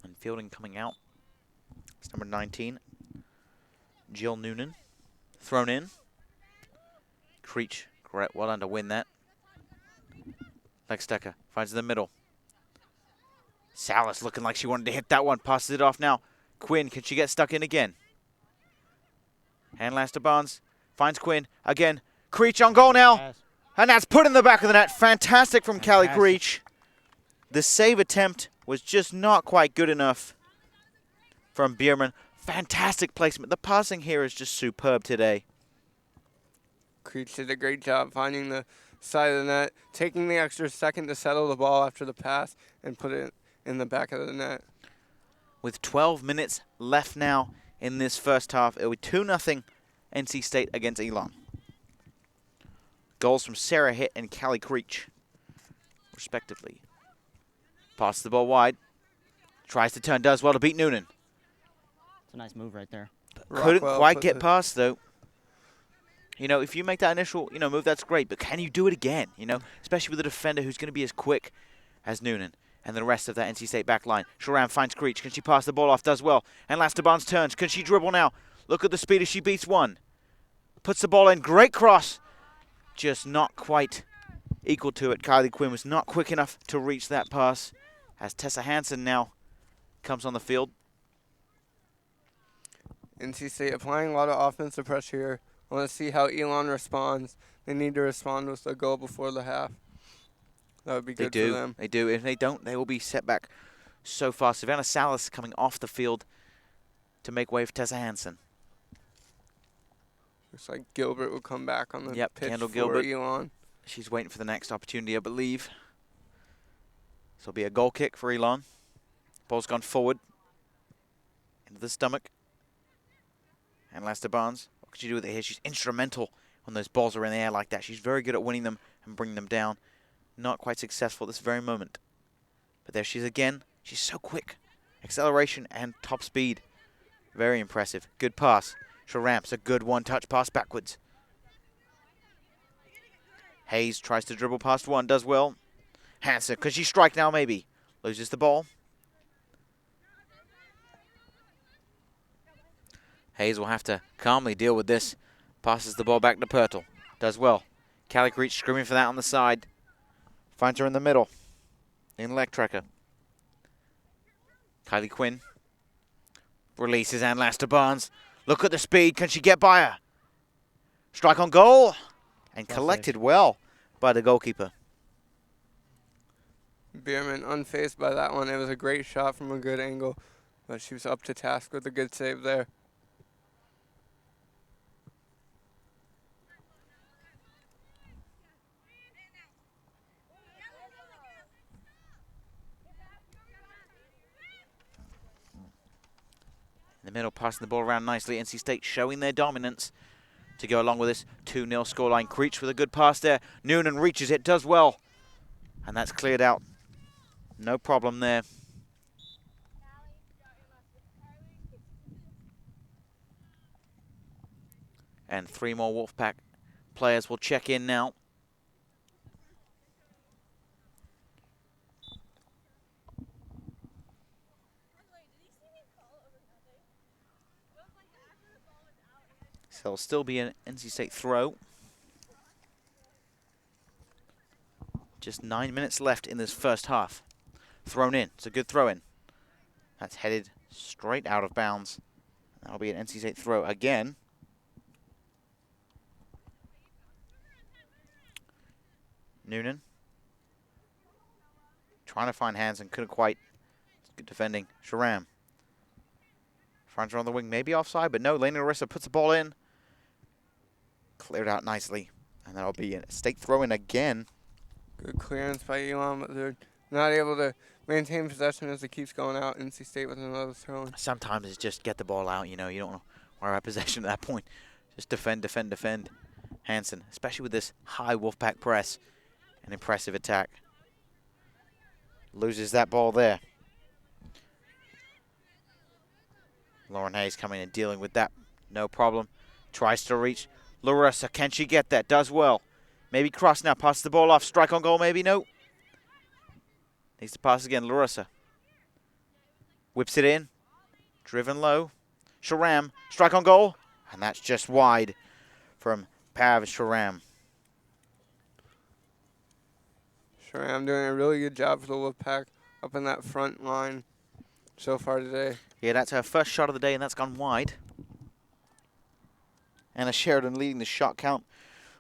And fielding coming out. It's number 19. Jill Noonan. Thrown in. Creech, well done to win that. Lextecker finds the middle. Salas looking like she wanted to hit that one. Passes it off now. Quinn, can she get stuck in again? And Lester Barnes finds Quinn again. Creech on goal now. And that's put in the back of the net. Fantastic from Callie Creech. The save attempt was just not quite good enough from Bierman. Fantastic placement. The passing here is just superb today. Creech did a great job finding the side of the net, taking the extra second to settle the ball after the pass and put it in the back of the net. With 12 minutes left now in this first half, it'll be 2-0 NC State against Elon. Goals from Sarah Hitt and Callie Creech, respectively. Pass the ball wide. Tries to turn, does well to beat Noonan. It's a nice move right there. Couldn't quite get past, though. You know, if you make that initial, move, that's great. But can you do it again, especially with a defender who's going to be as quick as Noonan and the rest of that NC State back line. Sharam finds Creech. Can she pass the ball off? Does well. And Lastabarnes turns. Can she dribble now? Look at the speed as she beats one. Puts the ball in. Great cross. Just not quite equal to it. Kylie Quinn was not quick enough to reach that pass as Tessa Hansen now comes on the field. NC State applying a lot of offensive pressure here. I want to see how Elon responds. They need to respond with a goal before the half. That would be good for them. They do. If they don't, they will be set back so far. Savannah Salas coming off the field to make way for Tessa Hansen. Looks like Gilbert will come back on the pitch Kendall for Gilbert. Elon. She's waiting for the next opportunity, I believe. So it'll be a goal kick for Elon. Ball's gone forward into the stomach. And Lastabarnes, what could she do with it here? She's instrumental when those balls are in the air like that. She's very good at winning them and bringing them down. Not quite successful at this very moment. But there she is again. She's so quick. Acceleration and top speed. Very impressive. Good pass. Sharam's a good one-touch pass backwards. Hayes tries to dribble past one. Does well. Hansen, could she strike now maybe? Loses the ball. Hayes will have to calmly deal with this. Passes the ball back to Pirtle. Does well. Callie Creech screaming for that on the side. Finds her in the middle. In leg tracker. Kylie Quinn. Releases and Lastabarnes. Look at the speed. Can she get by her? Strike on goal. And collected well by the goalkeeper. Bierman unfazed by that one. It was a great shot from a good angle. But she was up to task with a good save there. In the middle, passing the ball around nicely. NC State showing their dominance to go along with this 2-0 scoreline. Creech with a good pass there. Noonan reaches it, does well. And that's cleared out. No problem there. And 3 more Wolfpack players will check in now. So it'll still be an NC State throw. Just 9 minutes left in this first half. Thrown in. It's a good throw in. That's headed straight out of bounds. That'll be an NC State throw again. Noonan. Trying to find Hansen. Couldn't quite. Good defending. Sharam. Finds her on the wing. Maybe offside, but no. Lena Larissa puts the ball in. Cleared out nicely. And that'll be a State throw in again. Good clearance by Elon, but they're not able to maintain possession as it keeps going out. NC State with another throw in. Sometimes it's just get the ball out. You don't want to worry about possession at that point. Just defend, defend, defend. Hansen, especially with this high Wolfpack press. An impressive attack. Loses that ball there. Lauren Hayes coming and dealing with that. No problem. Tries to reach. Larissa, can she get that? Does well. Maybe cross now. Passes the ball off. Strike on goal, maybe? No. Needs to pass again. Larissa. Whips it in. Driven low. Sharam. Strike on goal. And that's just wide from Pav Sharam. Sharam doing a really good job for the Wolfpack up in that front line so far today. Yeah, that's her first shot of the day, and that's gone wide. Anna Sheridan leading the shot count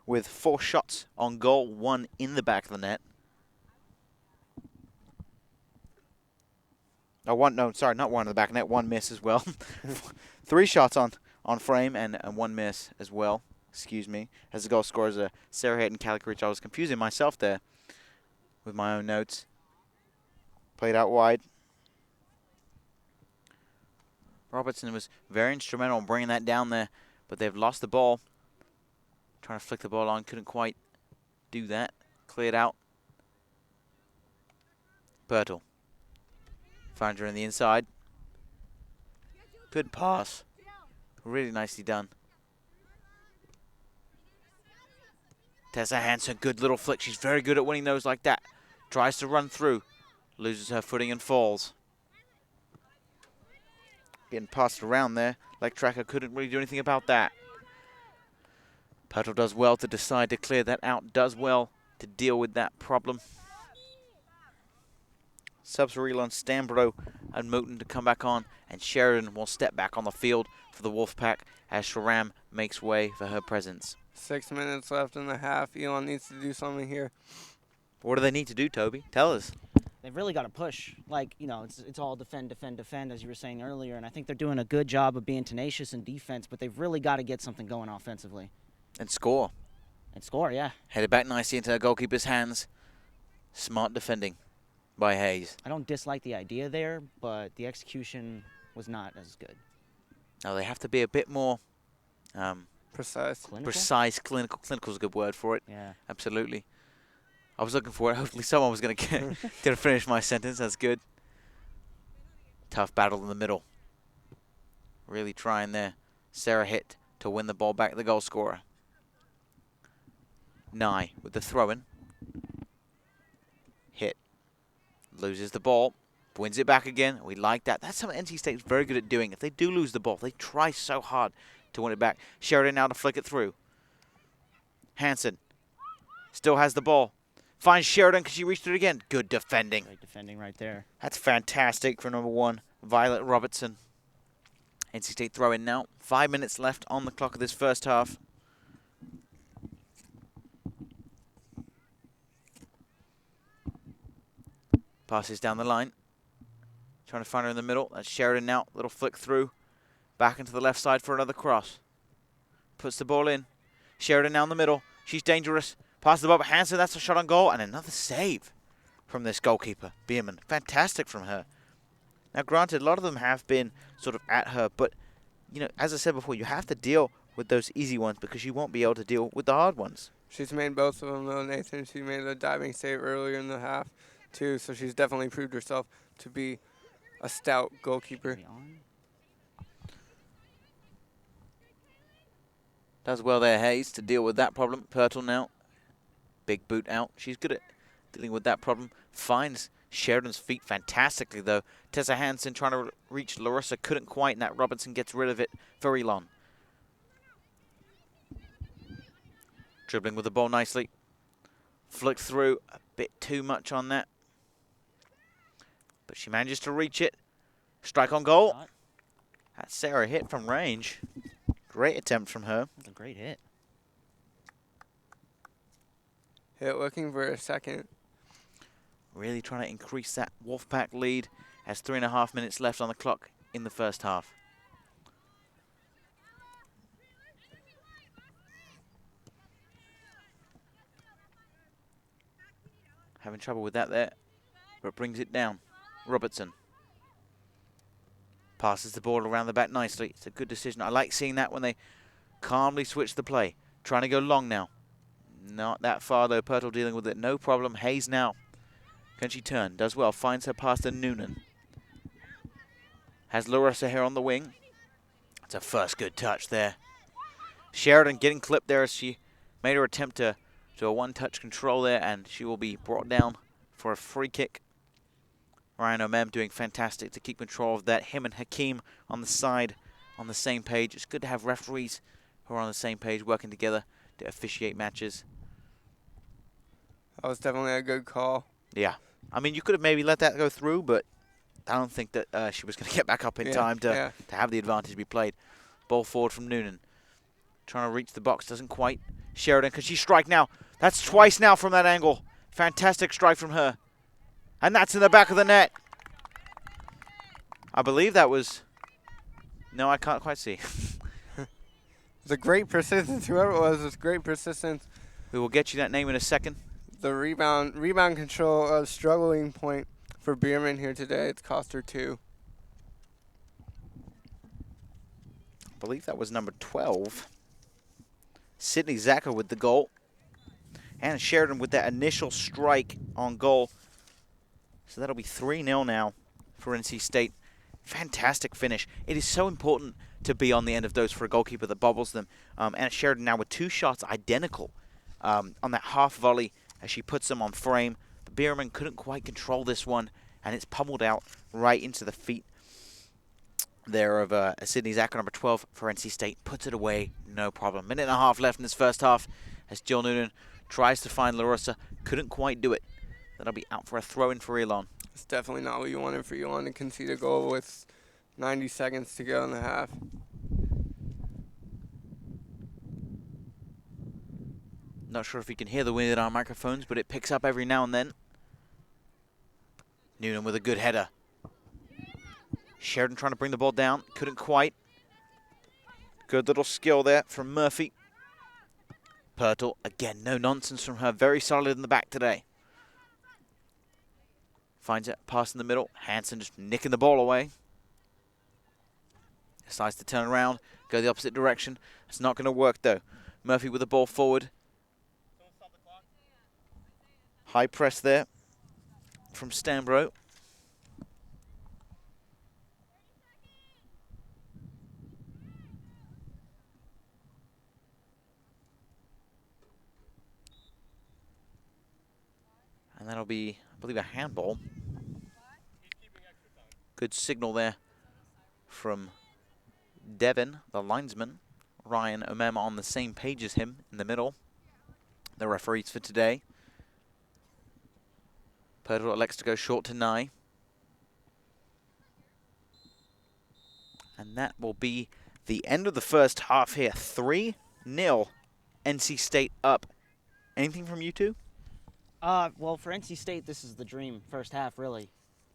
with 4 shots on goal, 1 in the back of the net. Oh, not 1 in the back of the net, 1 miss as well. 3 shots on frame and 1 miss as well. Excuse me. As the goal scorers are Sarah Hayden and Callie Creech. I was confusing myself there with my own notes. Played out wide. Robertson was very instrumental in bringing that down there, but they've lost the ball. Trying to flick the ball on, couldn't quite do that. Cleared out. Birtle. Finds her in the inside. Good pass. Really nicely done. Tessa Hansen, good little flick. She's very good at winning those like that. Tries to run through. Loses her footing and falls. Getting passed around there. Leg Tracker couldn't really do anything about that. Pirtle does well to decide to clear that out. Does well to deal with that problem. Subs for Elon, Stambro and Moten to come back on. And Sheridan will step back on the field for the Wolfpack as Sharam makes way for her presence. 6 minutes left in the half. Elon needs to do something here. What do they need to do, Toby? Tell us. They've really got to push. Like, you know, it's all defend, defend, defend, as you were saying earlier. And I think they're doing a good job of being tenacious in defense, but they've really got to get something going offensively. And score. And score, yeah. Headed back nicely into the goalkeeper's hands. Smart defending by Hayes. I don't dislike the idea there, but the execution was not as good. Now they have to be a bit more precise. Clinical? Precise, clinical. Clinical is a good word for it. Yeah. Absolutely. I was looking for it. Hopefully someone was going to finish my sentence. That's good. Tough battle in the middle. Really trying there. Sarah hit to win the ball back, the goal scorer. Nye with the throw-in. Hit. Loses the ball. Wins it back again. We like that. That's something NC State's very good at doing. If they do lose the ball, they try so hard to win it back. Sheridan now to flick it through. Hansen still has the ball. Finds Sheridan because she reached it again. Good defending. Great defending right there. That's fantastic for number 1, Violet Robertson. NC State throw-in now. 5 minutes left on the clock of this first half. Passes down the line. Trying to find her in the middle. That's Sheridan now. Little flick through. Back into the left side for another cross. Puts the ball in. Sheridan now in the middle. She's dangerous. Passes the ball to Hansen. That's a shot on goal. And another save from this goalkeeper, Bierman. Fantastic from her. Now, granted, a lot of them have been sort of at her. But, you know, as I said before, you have to deal with those easy ones because you won't be able to deal with the hard ones. She's made both of them, though, Nathan. She made a diving save earlier in the half, too. So she's definitely proved herself to be a stout goalkeeper. Does well there, Hayes, to deal with that problem. Pirtle now. Big boot out. She's good at dealing with that problem. Finds Sheridan's feet fantastically, though. Tessa Hansen trying to reach Larissa. Couldn't quite, and that Robinson gets rid of it for Elon. Dribbling with the ball nicely. Flick through. A bit too much on that. But she manages to reach it. Strike on goal. That's Sarah hit from range. Great attempt from her. That's a great hit. Hit looking for a second. Really trying to increase that Wolfpack lead as 3.5 minutes left on the clock in the first half. Having trouble with that there, but brings it down. Robertson passes the ball around the back nicely. It's a good decision. I like seeing that when they calmly switch the play. Trying to go long now. Not that far though. Pirtle dealing with it. No problem. Hayes now. Can she turn? Does well. Finds her past to Noonan. Has Larissa here on the wing. It's a first good touch there. Sheridan getting clipped there as she made her attempt to a one-touch control there, and she will be brought down for a free kick. Ryan O'Mem doing fantastic to keep control of that. Him and Hakeem on the side on the same page. It's good to have referees who are on the same page working together to officiate matches. That was definitely a good call. Yeah. I mean, you could have maybe let that go through, but I don't think that she was going to get back up in time to have the advantage be played. Ball forward from Noonan. Trying to reach the box, doesn't quite. Sheridan, can she strike now? That's twice now from that angle. Fantastic strike from her. And that's in the back of the net. I believe that was... No, I can't quite see. It's a great persistence. Whoever it was great persistence. We will get you that name in a second. The rebound control, struggling point for Bierman here today. It's cost her 2. I believe that was number 12. Sydney Zacher with the goal. And Sheridan with that initial strike on goal. So that'll be 3-0 now for NC State. Fantastic finish. It is so important to be on the end of those for a goalkeeper that bobbles them. Anna Sheridan now with 2 shots identical on that half volley as she puts them on frame. The Bierman couldn't quite control this one, and it's pummeled out right into the feet there of Sydney Zacher, number 12 for NC State. Puts it away, no problem. Minute and a half left in this first half as Jill Noonan tries to find Larissa. Couldn't quite do it. That'll be out for a throw-in for Elon. It's definitely not what you wanted for Elon to concede a goal with 90 seconds to go in the half. Not sure if you can hear the wind in our microphones, but it picks up every now and then. Noonan with a good header. Sheridan trying to bring the ball down. Couldn't quite. Good little skill there from Murphy. Pirtle, again, no nonsense from her. Very solid in the back today. Finds it, pass in the middle. Hansen just nicking the ball away. Decides to turn around, go the opposite direction. It's not going to work, though. Murphy with the ball forward. High press there from Stanbro. And that'll be, I believe, a handball. Good signal there from Devin, the linesman. Ryan Omema on the same page as him in the middle. The referees for today. Pirtle elects to go short to Nye. And that will be the end of the first half here. 3-0. NC State up. Anything from you two? Well, for NC State, this is the dream first half, really.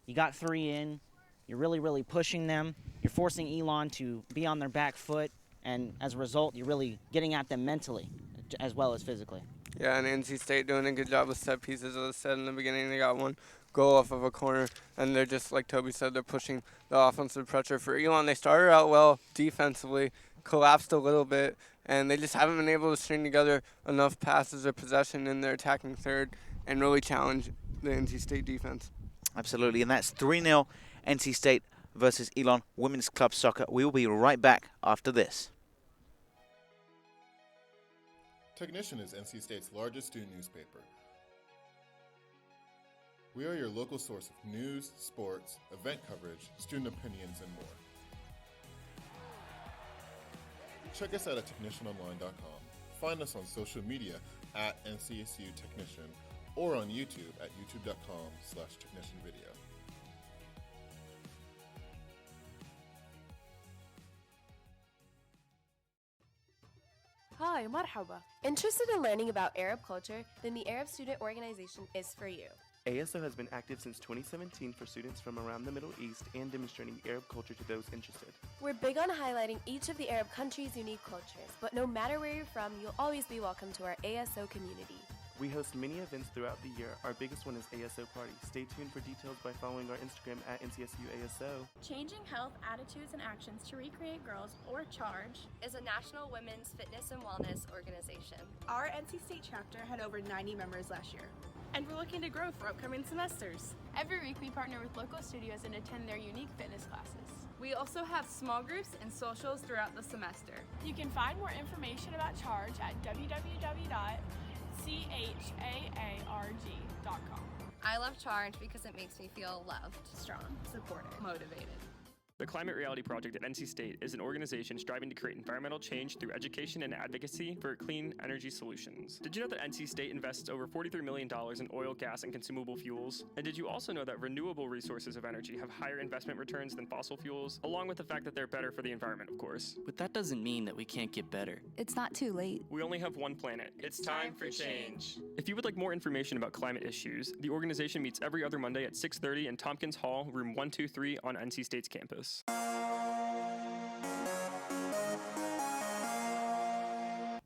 You got 3 in. You're really, really pushing them. You're forcing Elon to be on their back foot. And as a result, you're really getting at them mentally as well as physically. Yeah, and NC State doing a good job with set pieces. As I said in the beginning, they got 1 goal off of a corner. And they're just, like Toby said, they're pushing the offensive pressure. For Elon, they started out well defensively, collapsed a little bit, and they just haven't been able to string together enough passes or possession in their attacking third and really challenge the NC State defense. Absolutely, and that's 3-0 NC State versus Elon Women's Club Soccer. We will be right back after this. Technician is NC State's largest student newspaper. We are your local source of news, sports, event coverage, student opinions, and more. Check us out at technicianonline.com. Find us on social media at NCSU Technician or on YouTube at youtube.com/technicianvideo. Hi, marhaba. Interested in learning about Arab culture? Then the Arab Student Organization is for you. ASO has been active since 2017 for students from around the Middle East and demonstrating Arab culture to those interested. We're big on highlighting each of the Arab countries' unique cultures, but no matter where you're from, you'll always be welcome to our ASO community. We host many events throughout the year. Our biggest one is ASO Party. Stay tuned for details by following our Instagram at NCSU ASO. Changing Health, Attitudes, and Actions to Recreate Girls, or CHARGE, is a national women's fitness and wellness organization. Our NC State chapter had over 90 members last year, and we're looking to grow for upcoming semesters. Every week we partner with local studios and attend their unique fitness classes. We also have small groups and socials throughout the semester. You can find more information about CHARGE at www.charg.com. I love CHARGE because it makes me feel loved, strong, supported, motivated. The Climate Reality Project at NC State is an organization striving to create environmental change through education and advocacy for clean energy solutions. Did you know that NC State invests over $43 million in oil, gas, and consumable fuels? And did you also know that renewable resources of energy have higher investment returns than fossil fuels, along with the fact that they're better for the environment, of course? But that doesn't mean that we can't get better. It's not too late. We only have one planet. It's time for change. If you would like more information about climate issues, the organization meets every other Monday at 6:30 in Tompkins Hall, room 123 on NC State's campus.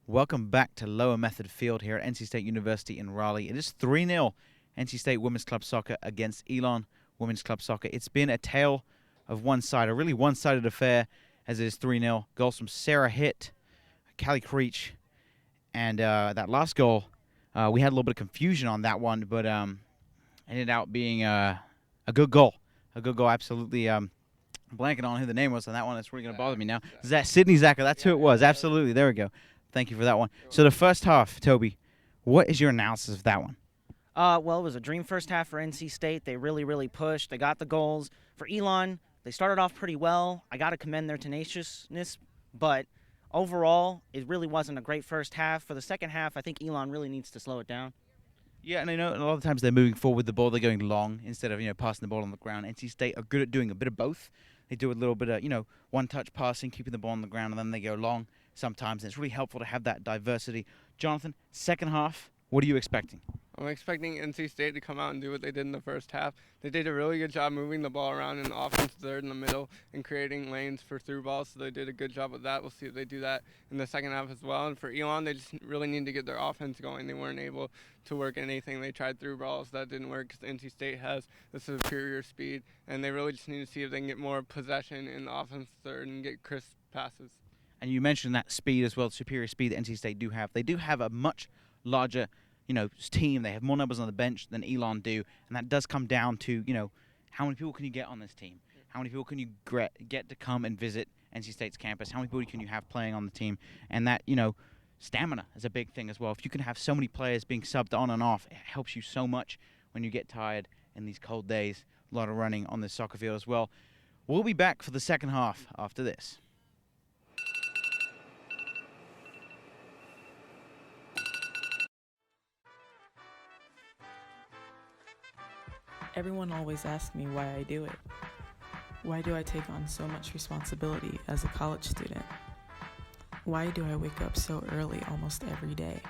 Welcome back to Lower Method Field here at NC State University in Raleigh. It is 3-0 NC State Women's Club Soccer against Elon Women's Club Soccer. It's been a tale of one side, a really one-sided affair as it is 3-0. Goals from Sarah Hitt, Callie Creech, and that last goal, we had a little bit of confusion on that one, but ended out being a good goal a good goal. Absolutely blanking on who the name was on that one. That's really going to bother me now. Is that Sydney Zacher? That's who it was. Absolutely. There we go. Thank you for that one. So the first half, Toby, what is your analysis of that one? Well, it was a dream first half for NC State. They really, really pushed. They got the goals. For Elon, they started off pretty well. I got to commend their tenaciousness, but overall, it really wasn't a great first half. For the second half, I think Elon really needs to slow it down. Yeah, and I know a lot of times they're moving forward with the ball. They're going long instead of, passing the ball on the ground. NC State are good at doing a bit of both. They do a little bit of, one-touch passing, keeping the ball on the ground, and then they go long sometimes. And it's really helpful to have that diversity. Jonathan, second half, what are you expecting? I'm expecting NC State to come out and do what they did in the first half. They did a really good job moving the ball around in the offense third in the middle and creating lanes for through balls, so they did a good job with that. We'll see if they do that in the second half as well. And for Elon, they just really need to get their offense going. They weren't able to work anything. They tried through balls. That didn't work because NC State has the superior speed, and they really just need to see if they can get more possession in the offense third and get crisp passes. And you mentioned that speed as well, superior speed that NC State do have. They do have a much larger team. They have more numbers on the bench than Elon do, and that does come down to, how many people can you get on this team? How many people can you get to come and visit NC State's campus? How many people can you have playing on the team? And that, stamina is a big thing as well. If you can have so many players being subbed on and off, it helps you so much when you get tired in these cold days. A lot of running on this soccer field as well. We'll be back for the second half after this. Everyone always asks me why I do it. Why do I take on so much responsibility as a college student? Why do I wake up so early almost every day?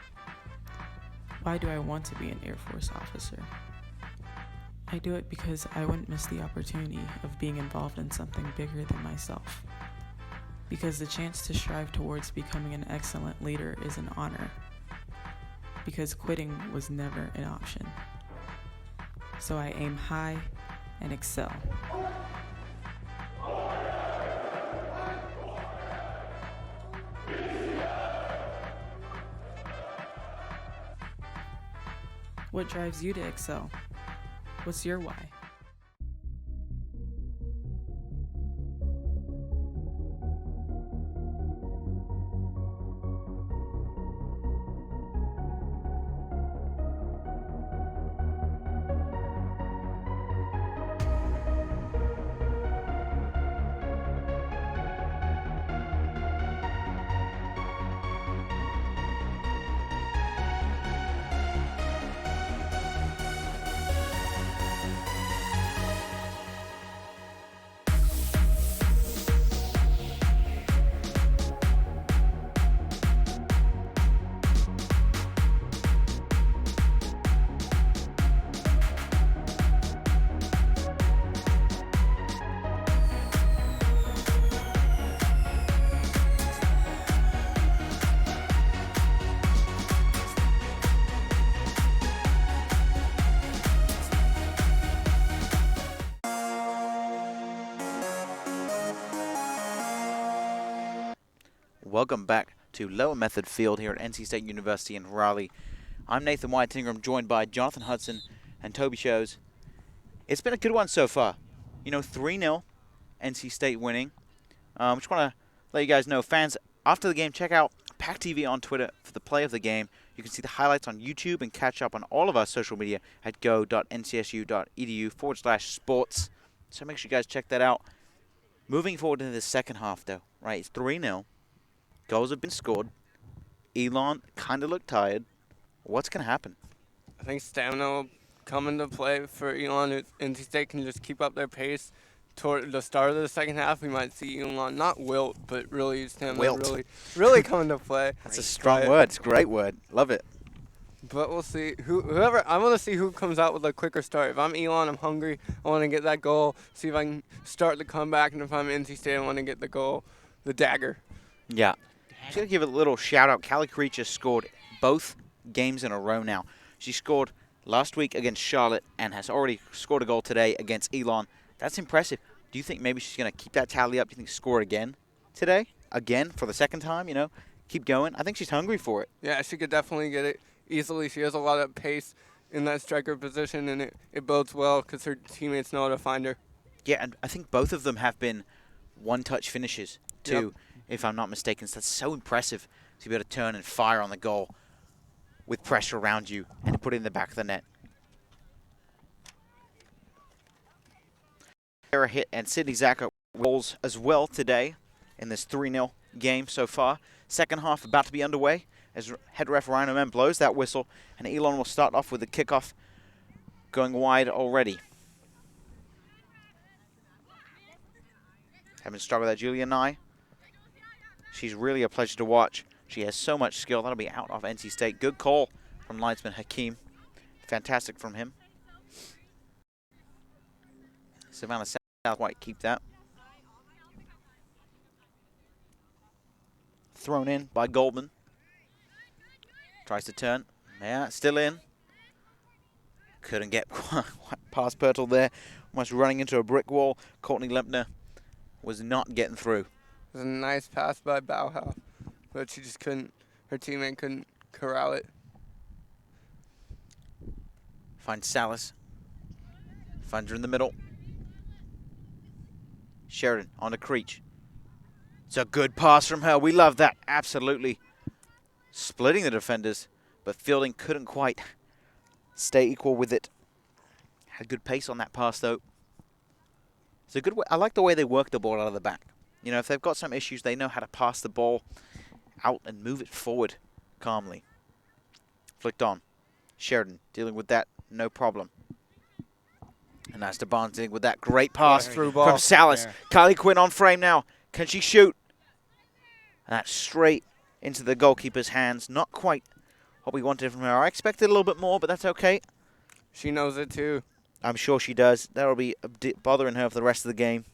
Why do I want to be an Air Force officer? I do it because I wouldn't miss the opportunity of being involved in something bigger than myself. Because the chance to strive towards becoming an excellent leader is an honor. Because quitting was never an option. So I aim high and excel. What drives you to excel? What's your why? Welcome back to Lower Method Field here at NC State University in Raleigh. I'm Nathan White Ingram, joined by Jonathan Hudson and Toby Shows. It's been a good one so far. 3-0 NC State winning. Just want to let you guys know, fans, after the game, check out PackTV on Twitter for the play of the game. You can see the highlights on YouTube and catch up on all of our social media at go.ncsu.edu/sports. So make sure you guys check that out. Moving forward into the second half, though, right? It's 3-0. Goals have been scored. Elon kind of looked tired. What's going to happen? I think stamina will come into play for Elon. If NC State can just keep up their pace toward the start of the second half, we might see Elon not wilt, but really stamina really come into play. That's a strong word. It's a great word. Love it. But we'll see. Whoever, I want to see who comes out with a quicker start. If I'm Elon, I'm hungry. I want to get that goal, see if I can start the comeback. And if I'm NC State, I want to get the goal, the dagger. Yeah. Just going to give it a little shout-out. Callie Creature scored both games in a row now. She scored last week against Charlotte and has already scored a goal today against Elon. That's impressive. Do you think maybe she's going to keep that tally up? Do you think score again today? Again for the second time, Keep going. I think she's hungry for it. Yeah, she could definitely get it easily. She has a lot of pace in that striker position, and it bodes well because her teammates know how to find her. Yeah, and I think both of them have been one-touch finishes too, if I'm not mistaken. So that's so impressive to be able to turn and fire on the goal with pressure around you and put it in the back of the net. Error hit, and Sydney Zaka rolls as well today in this 3-0 game so far. Second half about to be underway as head ref Ryan Omen blows that whistle, and Elon will start off with the kickoff going wide already. Having struggled with that, Julia Nye. She's really a pleasure to watch. She has so much skill. That'll be out off NC State. Good call from linesman Hakeem. Fantastic from him. Savannah Southwhite, keep that. Thrown in by Goldman. Tries to turn. Yeah, still in. Couldn't get past Pirtle there. Almost running into a brick wall. Courtney Lempner was not getting through. It was a nice pass by Bauhaus, but she just couldn't, her teammate couldn't corral it. Finds Salas. Finds her in the middle. Sheridan on to Creech. It's a good pass from her. We love that. Absolutely splitting the defenders, but Fielding couldn't quite stay equal with it. Had good pace on that pass, though. It's a good way. I like the way they work the ball out of the back. You know, if they've got some issues, they know how to pass the ball out and move it forward calmly. Flicked on. Sheridan dealing with that, no problem. And that's Barnes dealing with that great pass through ball from Salas. Kylie Quinn on frame now. Can she shoot? And that's straight into the goalkeeper's hands. Not quite what we wanted from her. I expected a little bit more, but that's okay. She knows it too. I'm sure she does. That'll be bothering her for the rest of the game.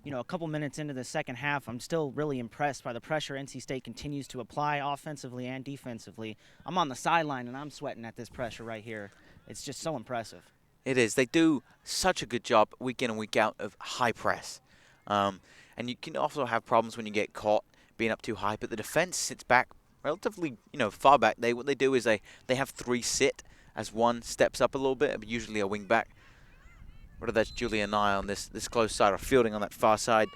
You know, a couple minutes into the second half, I'm still really impressed by the pressure NC State continues to apply offensively and defensively. I'm on the sideline, and I'm sweating at this pressure right here. It's just so impressive. It is. They do such a good job week in and week out of high press. And you can also have problems when you get caught being up too high, but the defense sits back relatively, far back. What they do is they have 3 sit as one steps up a little bit, usually a wing back. Whether that's Julia and I on this close side or Fielding on that far side,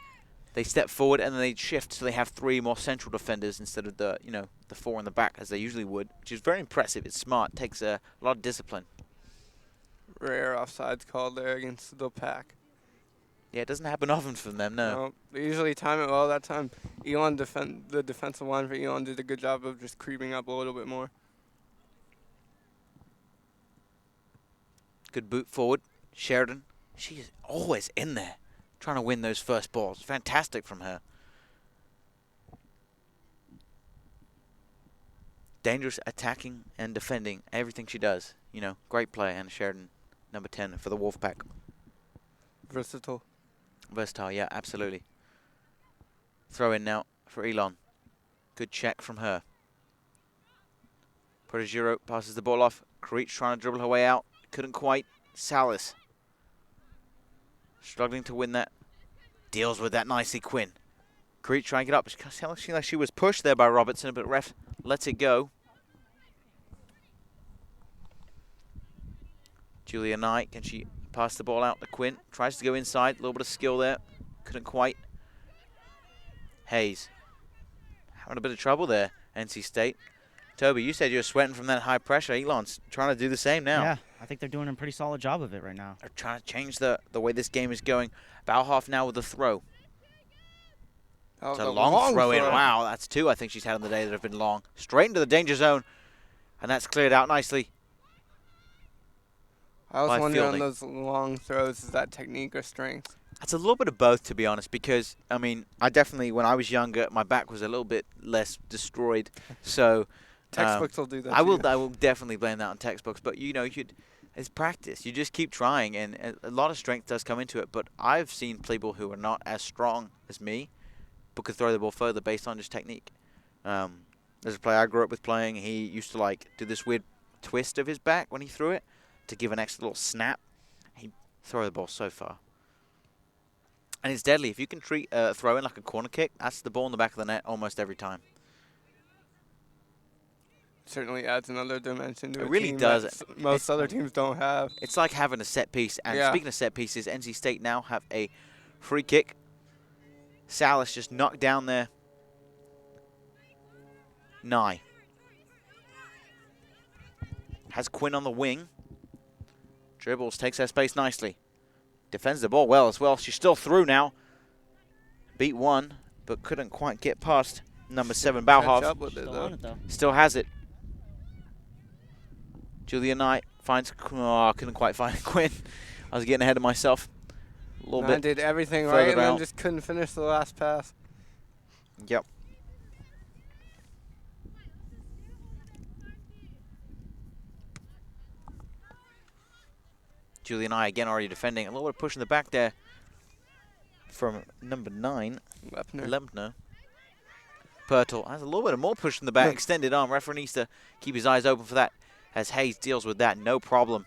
they step forward and then they shift so they have 3 more central defenders instead of the 4 in the back as they usually would, which is very impressive. It's smart. It takes a lot of discipline. Rare offsides called there against the Pack. Yeah, it doesn't happen often for them, no. They usually time it well. That time, the defensive line for Elon did a good job of just creeping up a little bit more. Good boot forward. Sheridan. She's always in there trying to win those first balls. Fantastic from her. Dangerous attacking and defending. Everything she does. Great play. And Sheridan, number 10 for the Wolfpack. Versatile. Versatile, yeah, absolutely. Throw in now for Elon. Good check from her. Protegiro passes the ball off. Creech trying to dribble her way out. Couldn't quite. Salas. Struggling to win that. Deals with that nicely, Quinn. Creech trying to get up. It seemed like she was pushed there by Robertson, but ref lets it go. Julia Knight, can she pass the ball out to Quinn? Tries to go inside. A little bit of skill there. Couldn't quite. Hayes. Having a bit of trouble there, NC State. Toby, you said you were sweating from that high pressure. Elon's trying to do the same now. Yeah, I think they're doing a pretty solid job of it right now. They're trying to change the way this game is going. Bauhoff now with the throw. It's a long throw in. Wow, that's 2 I think she's had on the day that have been long. Straight into the danger zone. And that's cleared out nicely. I was wondering on those long throws, is that technique or strength? It's a little bit of both, to be honest, because, I definitely, when I was younger, my back was a little bit less destroyed. So textbooks will do that. I will definitely blame that on textbooks, but it's practice. You just keep trying, and a lot of strength does come into it. But I've seen people who are not as strong as me, but could throw the ball further based on just technique. There's a player I grew up with playing. He used to do this weird twist of his back when he threw it to give an extra little snap. He'd throw the ball so far. And it's deadly. If you can treat throw in like a corner kick, that's the ball in the back of the net almost every time. certainly adds another dimension to It a really team does. that most other teams don't have. It's like having a set piece. And Yeah. speaking of set pieces, NC State now have a free kick. Salas just knocked down there. Nye. Has Quinn on the wing. Dribbles, takes her space nicely. Defends the ball well as well. She's still through now. Beat one, but couldn't quite get past number 7, Catch Bauhoff. up with it, though. Still has it. Julia Knight finds, oh, couldn't quite find Quinn. I was getting ahead of myself. A little bit. Did everything further right and then out. just couldn't finish the last pass. Yep. Julia and I again already defending. A little bit of push in the back there from number 9, Lempner. Pirtle has a little bit of more push in the back. Extended arm. Referee needs to keep his eyes open for that as Hayes deals with that. No problem.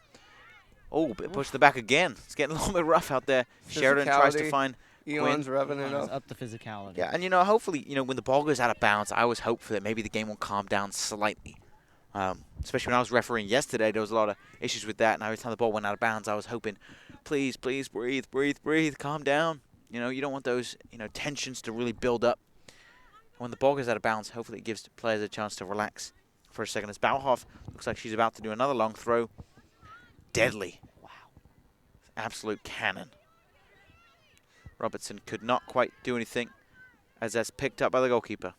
Oh, bit of push in the back again. It's getting a little bit rough out there. Sheridan tries to find Elon's Quinn. revving it up. Up the physicality. Yeah, and hopefully, when the ball goes out of bounds, I always hope that maybe the game will calm down slightly. Especially when I was refereeing yesterday, there was a lot of issues with that, and every time the ball went out of bounds, I was hoping, please, please, breathe, breathe, breathe, calm down. You don't want those, tensions to really build up. When the ball goes out of bounds, hopefully it gives players a chance to relax for a second. As Bauhoff looks like she's about to do another long throw. Deadly. Wow. Absolute cannon. Robertson could not quite do anything as that's picked up by the goalkeeper.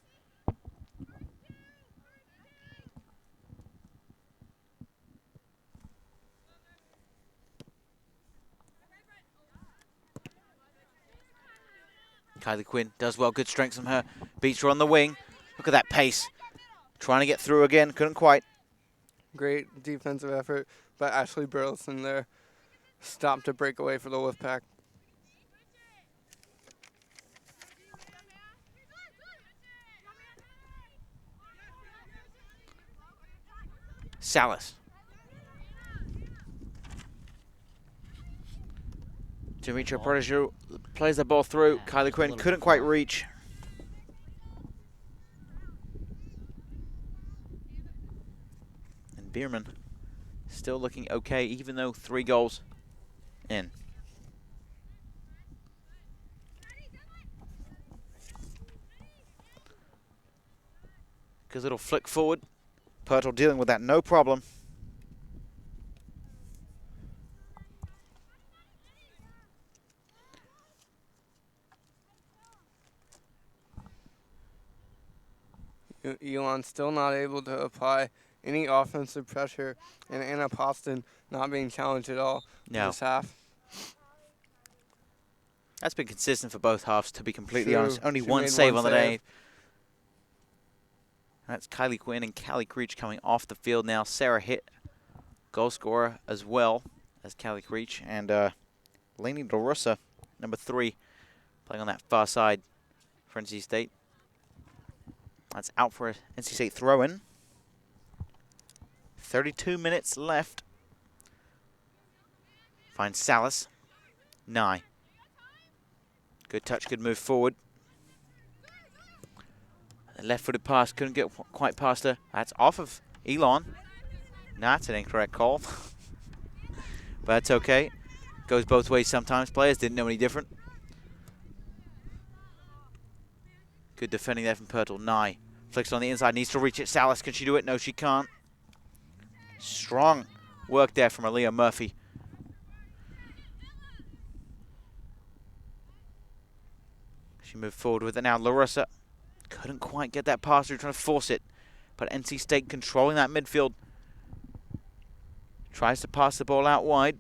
Kylie Quinn does well, good strength from her. Beats her on the wing. Look at that pace. Trying to get through again, couldn't quite. Great defensive effort by Ashley Burleson there. Stopped a breakaway for the Wolfpack. Salas. Demetria Protégé plays the ball through. Kylie Quinn couldn't quite reach. And Bierman still looking okay, even though 3 goals in. Good little flick forward. Pirtle dealing with that, no problem. Elon still not able to apply any offensive pressure, and Anna Poston not being challenged at all this half. That's been consistent for both halves, to be completely True. honest. Only She one made save one on the save. day. That's Kylie Quinn and Callie Creech coming off the field now. Sarah Hitt, goal scorer as well as Callie Creech. And Lainey DeRosa, number 3, playing on that far side for NC State. That's out for a NC State throw-in. 32 minutes left. Finds Salas. Nye. Good touch, good move forward. The left-footed pass, couldn't get quite past her. That's off of Elon. Nah, that's an incorrect call. But that's okay. Goes both ways sometimes. Players didn't know any different. Good defending there from Pirtle. Nye flicks on the inside, needs to reach it. Salas, can she do it? No, she can't. Strong work there from Aaliyah Murphy. She moved forward with it now. Larissa couldn't quite get that pass through, trying to force it. But NC State controlling that midfield. Tries to pass the ball out wide.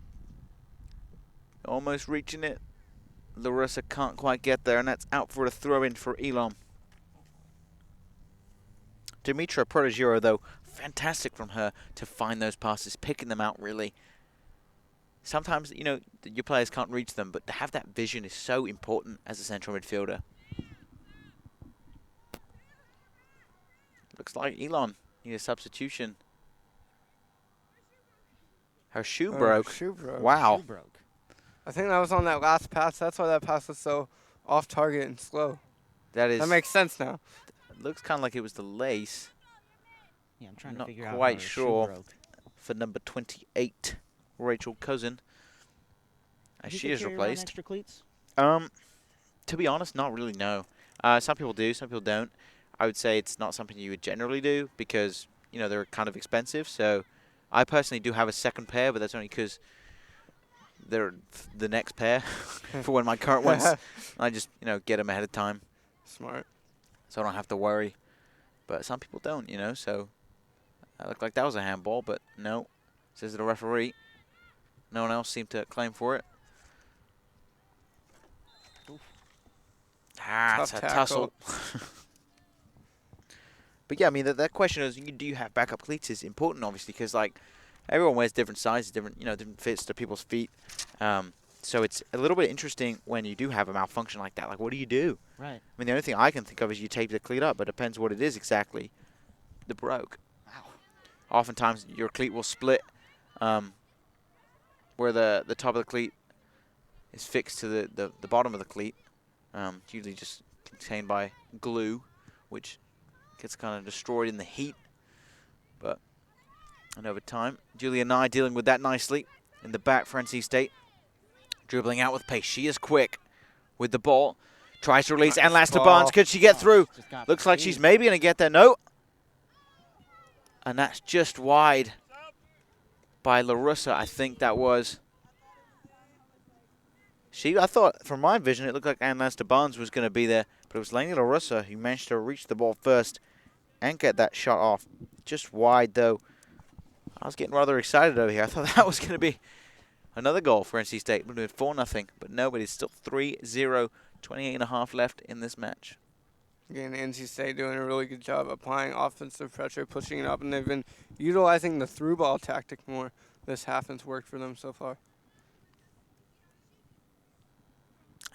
Almost reaching it. Larissa can't quite get there, and that's out for a throw-in for Elon. Demetria Protégé, though, fantastic from her to find those passes, picking them out, really. Sometimes, your players can't reach them, but to have that vision is so important as a central midfielder. Looks like Elon need a substitution. Her shoe broke. Shoe broke. Wow. Shoe broke. I think that was on that last pass. That's why that pass was so off target and slow. That That makes sense now. It looks kind of like it was the lace. Yeah, I'm trying to Not figure out how quite her shoe sure broke. for number 28, Rachel Cousin, as You she could is carry around replaced. extra cleats? To be honest, not really, no. Some people do, some people don't. I would say it's not something you would generally do because, you know, they're kind of expensive. So I personally do have a second pair, but that's only because they're the next pair for when my current ones. I just, you know, get them ahead of time. Smart. So I don't have to worry. But some people don't, you know, so it looked like that was a handball, but no. Says the referee. No one else seemed to claim for it. It's Tough a tackle. tussle. But yeah, I mean, that question is, do you have backup cleats is important, obviously, because, like, everyone wears different sizes, different, you know, different fits to people's feet. So it's a little bit interesting when you do have a malfunction like that. Like, what do you do? Right. I mean, the only thing I can think of is you tape the cleat up, but it depends what it is exactly that broke. Wow. Oftentimes, your cleat will split where the top of the cleat is fixed to the bottom of the cleat. It's usually just contained by glue, which gets kind of destroyed in the heat. But and over time, Julia Nye dealing with that nicely in the back for NC State. Dribbling out with pace. She is quick with the ball. Tries to release and last to Barnes. Could she get through? Looks like she's maybe going to get there. No. And that's just wide by LaRussa, I think that was. I thought, from my vision, it looked like Ann Lester Barnes was going to be there, but it was Lainey LaRussa who managed to reach the ball first and get that shot off. Just wide, though. I was getting rather excited over here. I thought that was going to be another goal for NC State. We're doing 4-0, but no, but it's still 3-0, 28.5 left in this match. Again, NC State doing a really good job applying offensive pressure, pushing it up, and they've been utilizing the through ball tactic more this half, and it's worked for them so far.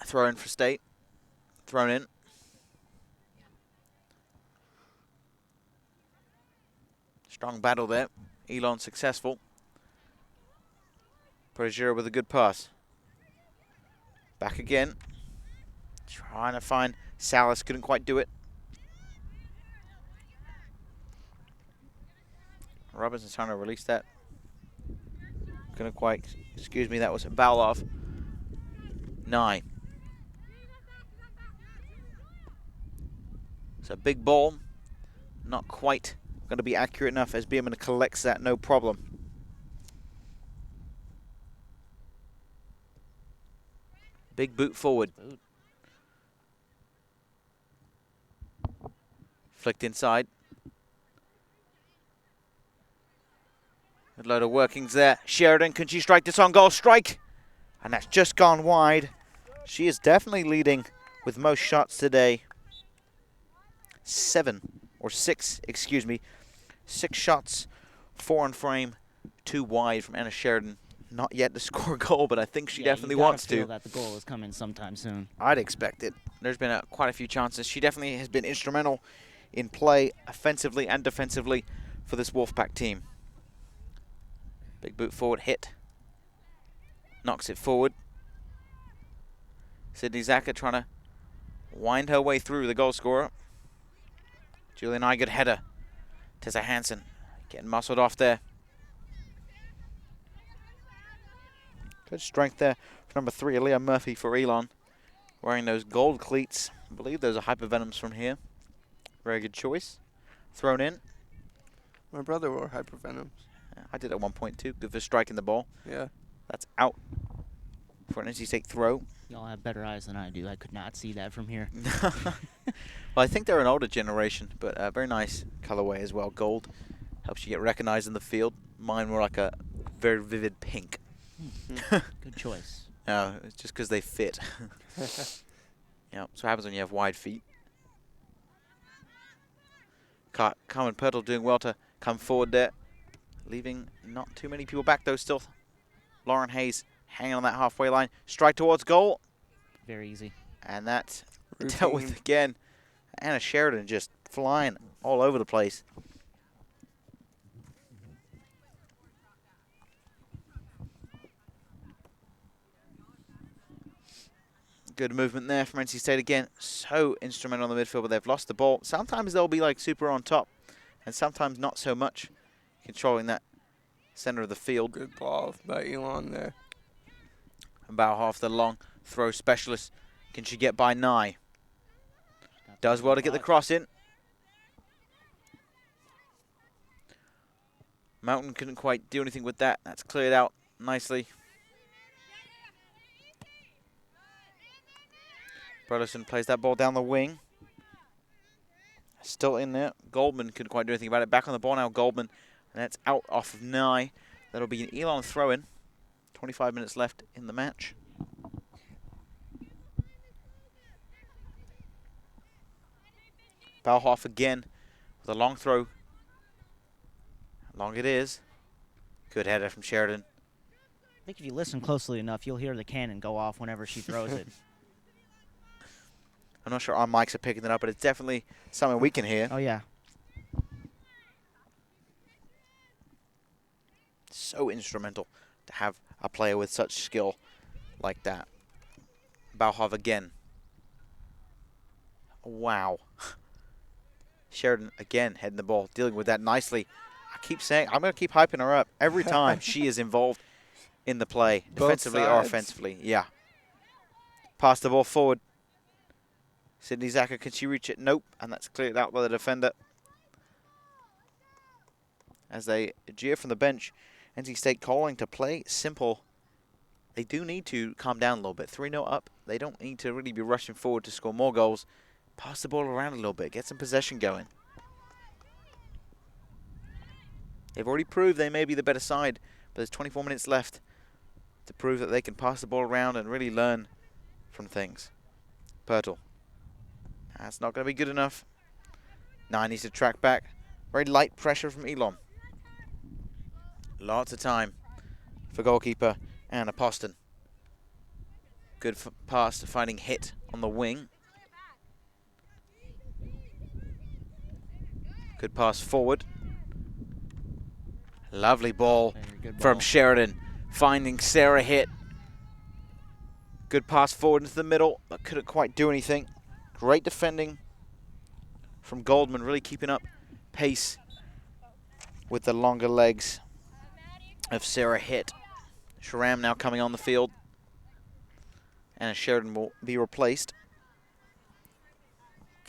Throw in for State. Thrown in. Strong battle there. Elon successful. Perjura with a good pass. Back again. Trying to find Salas. Couldn't quite do it. Robinson's trying to release that. Couldn't quite. Excuse me, that was Balov. 9. It's a big ball. Not quite going to be accurate enough as Bierman collects that, no problem. Big boot forward. Flicked inside. A load of workings there. Sheridan, can she strike this on goal? Strike! And that's just gone wide. She is definitely leading with most shots today. 6 shots, 4 on frame, 2 wide from Anna Sheridan. Not yet to score a goal, but I think she definitely wants to. You gotta feel that the goal is coming sometime soon. I'd expect it. There's been quite a few chances. She definitely has been instrumental in play, offensively and defensively, for this Wolfpack team. Big boot forward hit. Knocks it forward. Sydney Zaka trying to wind her way through the goal scorer. Julia Nye, good header. Tessa Hansen getting muscled off there. Good strength there for number 3, Aaliyah Murphy for Elon. Wearing those gold cleats. I believe those are Hypervenoms from here. Very good choice. Thrown in. My brother wore Hypervenoms. I did at one point too. Good for striking the ball. Yeah. That's out for an NC State throw. Y'all have better eyes than I do. I could not see that from here. Well, I think they're an older generation, but very nice colorway as well. Gold helps you get recognized in the field. Mine were like a very vivid pink. Good choice. No, it's just because they fit. Yeah, so what happens when you have wide feet. Carmen Pirtle doing well to come forward there. Leaving not too many people back, though, still. Lauren Hayes hanging on that halfway line. Strike towards goal. Very easy. And that's dealt with again. Anna Sheridan just flying all over the place. Good movement there from NC State again. So instrumental in the midfield, but they've lost the ball. Sometimes they'll be like super on top and sometimes not so much, controlling that center of the field. Good ball by Elon there. About half the long throw specialist. Can she get by Nye? Does well to get the cross in. Mountain couldn't quite do anything with that. That's cleared out nicely. Burleson plays that ball down the wing. Still in there. Goldman couldn't quite do anything about it. Back on the ball now, Goldman. And that's out off of Nye. That'll be an Elon throw-in. 25 minutes left in the match. Bauhoff again with a long throw. Long it is. Good header from Sheridan. I think if you listen closely enough, you'll hear the cannon go off whenever she throws it. I'm not sure our mics are picking it up, but it's definitely something we can hear. Oh, yeah. So instrumental to have a player with such skill like that. Bauhoff again. Wow. Sheridan again heading the ball, dealing with that nicely. I keep saying, I'm going to keep hyping her up every time she is involved in the play, defensively or offensively. Yeah. Pass the ball forward. Sydney Zaka, can she reach it? Nope. And that's cleared out by the defender. As they jeer from the bench, NC State calling to play simple. They do need to calm down a little bit. 3-0 up. They don't need to really be rushing forward to score more goals. Pass the ball around a little bit. Get some possession going. They've already proved they may be the better side, but there's 24 minutes left to prove that they can pass the ball around and really learn from things. Pirtle. That's not going to be good enough. Nye needs to track back. Very light pressure from Elon. Lots of time for goalkeeper Anna Poston. Good pass to finding hit on the wing. Good pass forward. Lovely ball from Sheridan. Finding Sarah Hit. Good pass forward into the middle, but couldn't quite do anything. Great defending from Goldman, really keeping up pace with the longer legs of Sarah Hit. Sharam now coming on the field. And Sheridan will be replaced.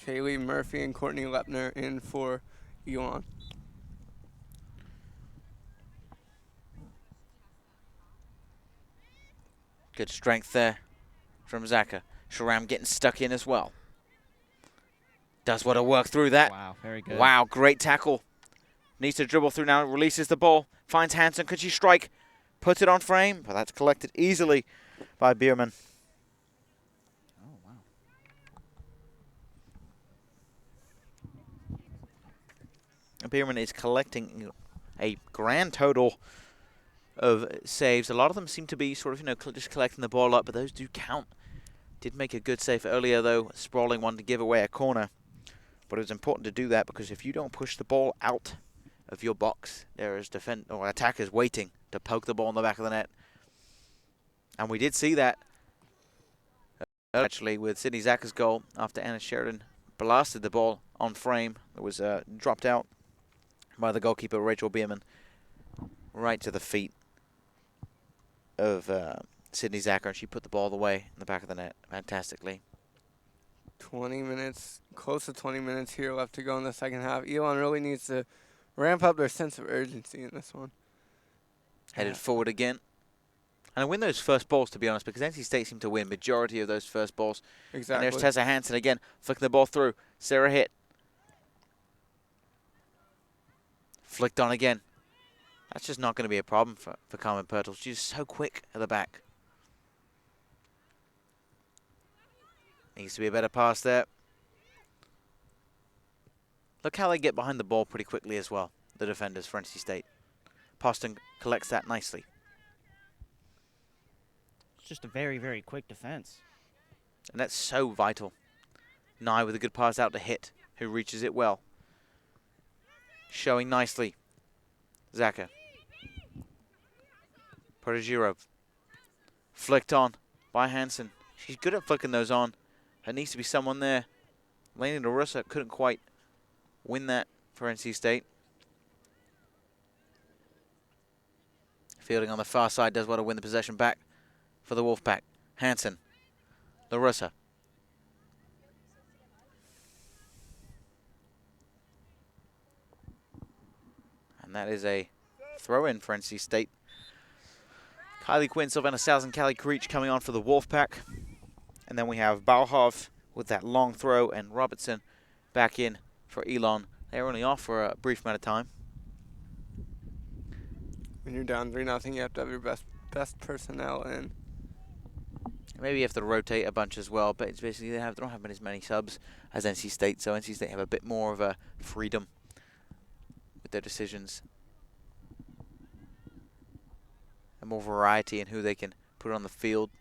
Kaylee Murphy and Courtney Lepner in for Elon. Good strength there from Zaka. Sharam getting stuck in as well. Does want to work through that. Wow, very good. Wow, great tackle. Needs to dribble through now, releases the ball. Finds Hansen, could she strike? Puts it on frame, but that's collected easily by Bierman. Oh, wow. Bierman is collecting a grand total of saves. A lot of them seem to be sort of, just collecting the ball up, but those do count. Did make a good save earlier, though. Sprawling one to give away a corner. But it was important to do that because if you don't push the ball out of your box, there is attackers waiting to poke the ball in the back of the net. And we did see that actually with Sydney Zaka's goal after Anna Sheridan blasted the ball on frame. It was dropped out by the goalkeeper, Rachel Bierman, right to the feet of Sydney Zaka, and she put the ball away in the back of the net fantastically. 20 minutes, close to 20 minutes here left to go in the second half. Elon really needs to ramp up their sense of urgency in this one. Headed forward again. And win those first balls, to be honest, because NC State seemed to win majority of those first balls. Exactly. And there's Tessa Hansen again, flicking the ball through. Sarah Hit. Flicked on again. That's just not going to be a problem for Carmen Pirtle. She's so quick at the back. Needs to be a better pass there. Look how they get behind the ball pretty quickly as well, the defenders for NC State. Poston collects that nicely. It's just a very, very quick defense. And that's so vital. Nye with a good pass out to Hit, who reaches it well. Showing nicely. Zaka. Protagirov. Flicked on by Hansen. She's good at flicking those on. There needs to be someone there. Lainey DeRussa couldn't quite win that for NC State. Fielding on the far side does well to win the possession back for the Wolfpack. Hansen. Larissa. And that is a throw-in for NC State. Kylie Quinn, Sylvana Sals, and Callie Creech coming on for the Wolfpack. And then we have Bauhoff with that long throw and Robertson back in for Elon. They were only off for a brief amount of time. When you're down 3-0, you have to have your best personnel in. Maybe you have to rotate a bunch as well, but it's basically they don't have as many subs as NC State, so NC State have a bit more of a freedom with their decisions. And more variety in who they can put on the field.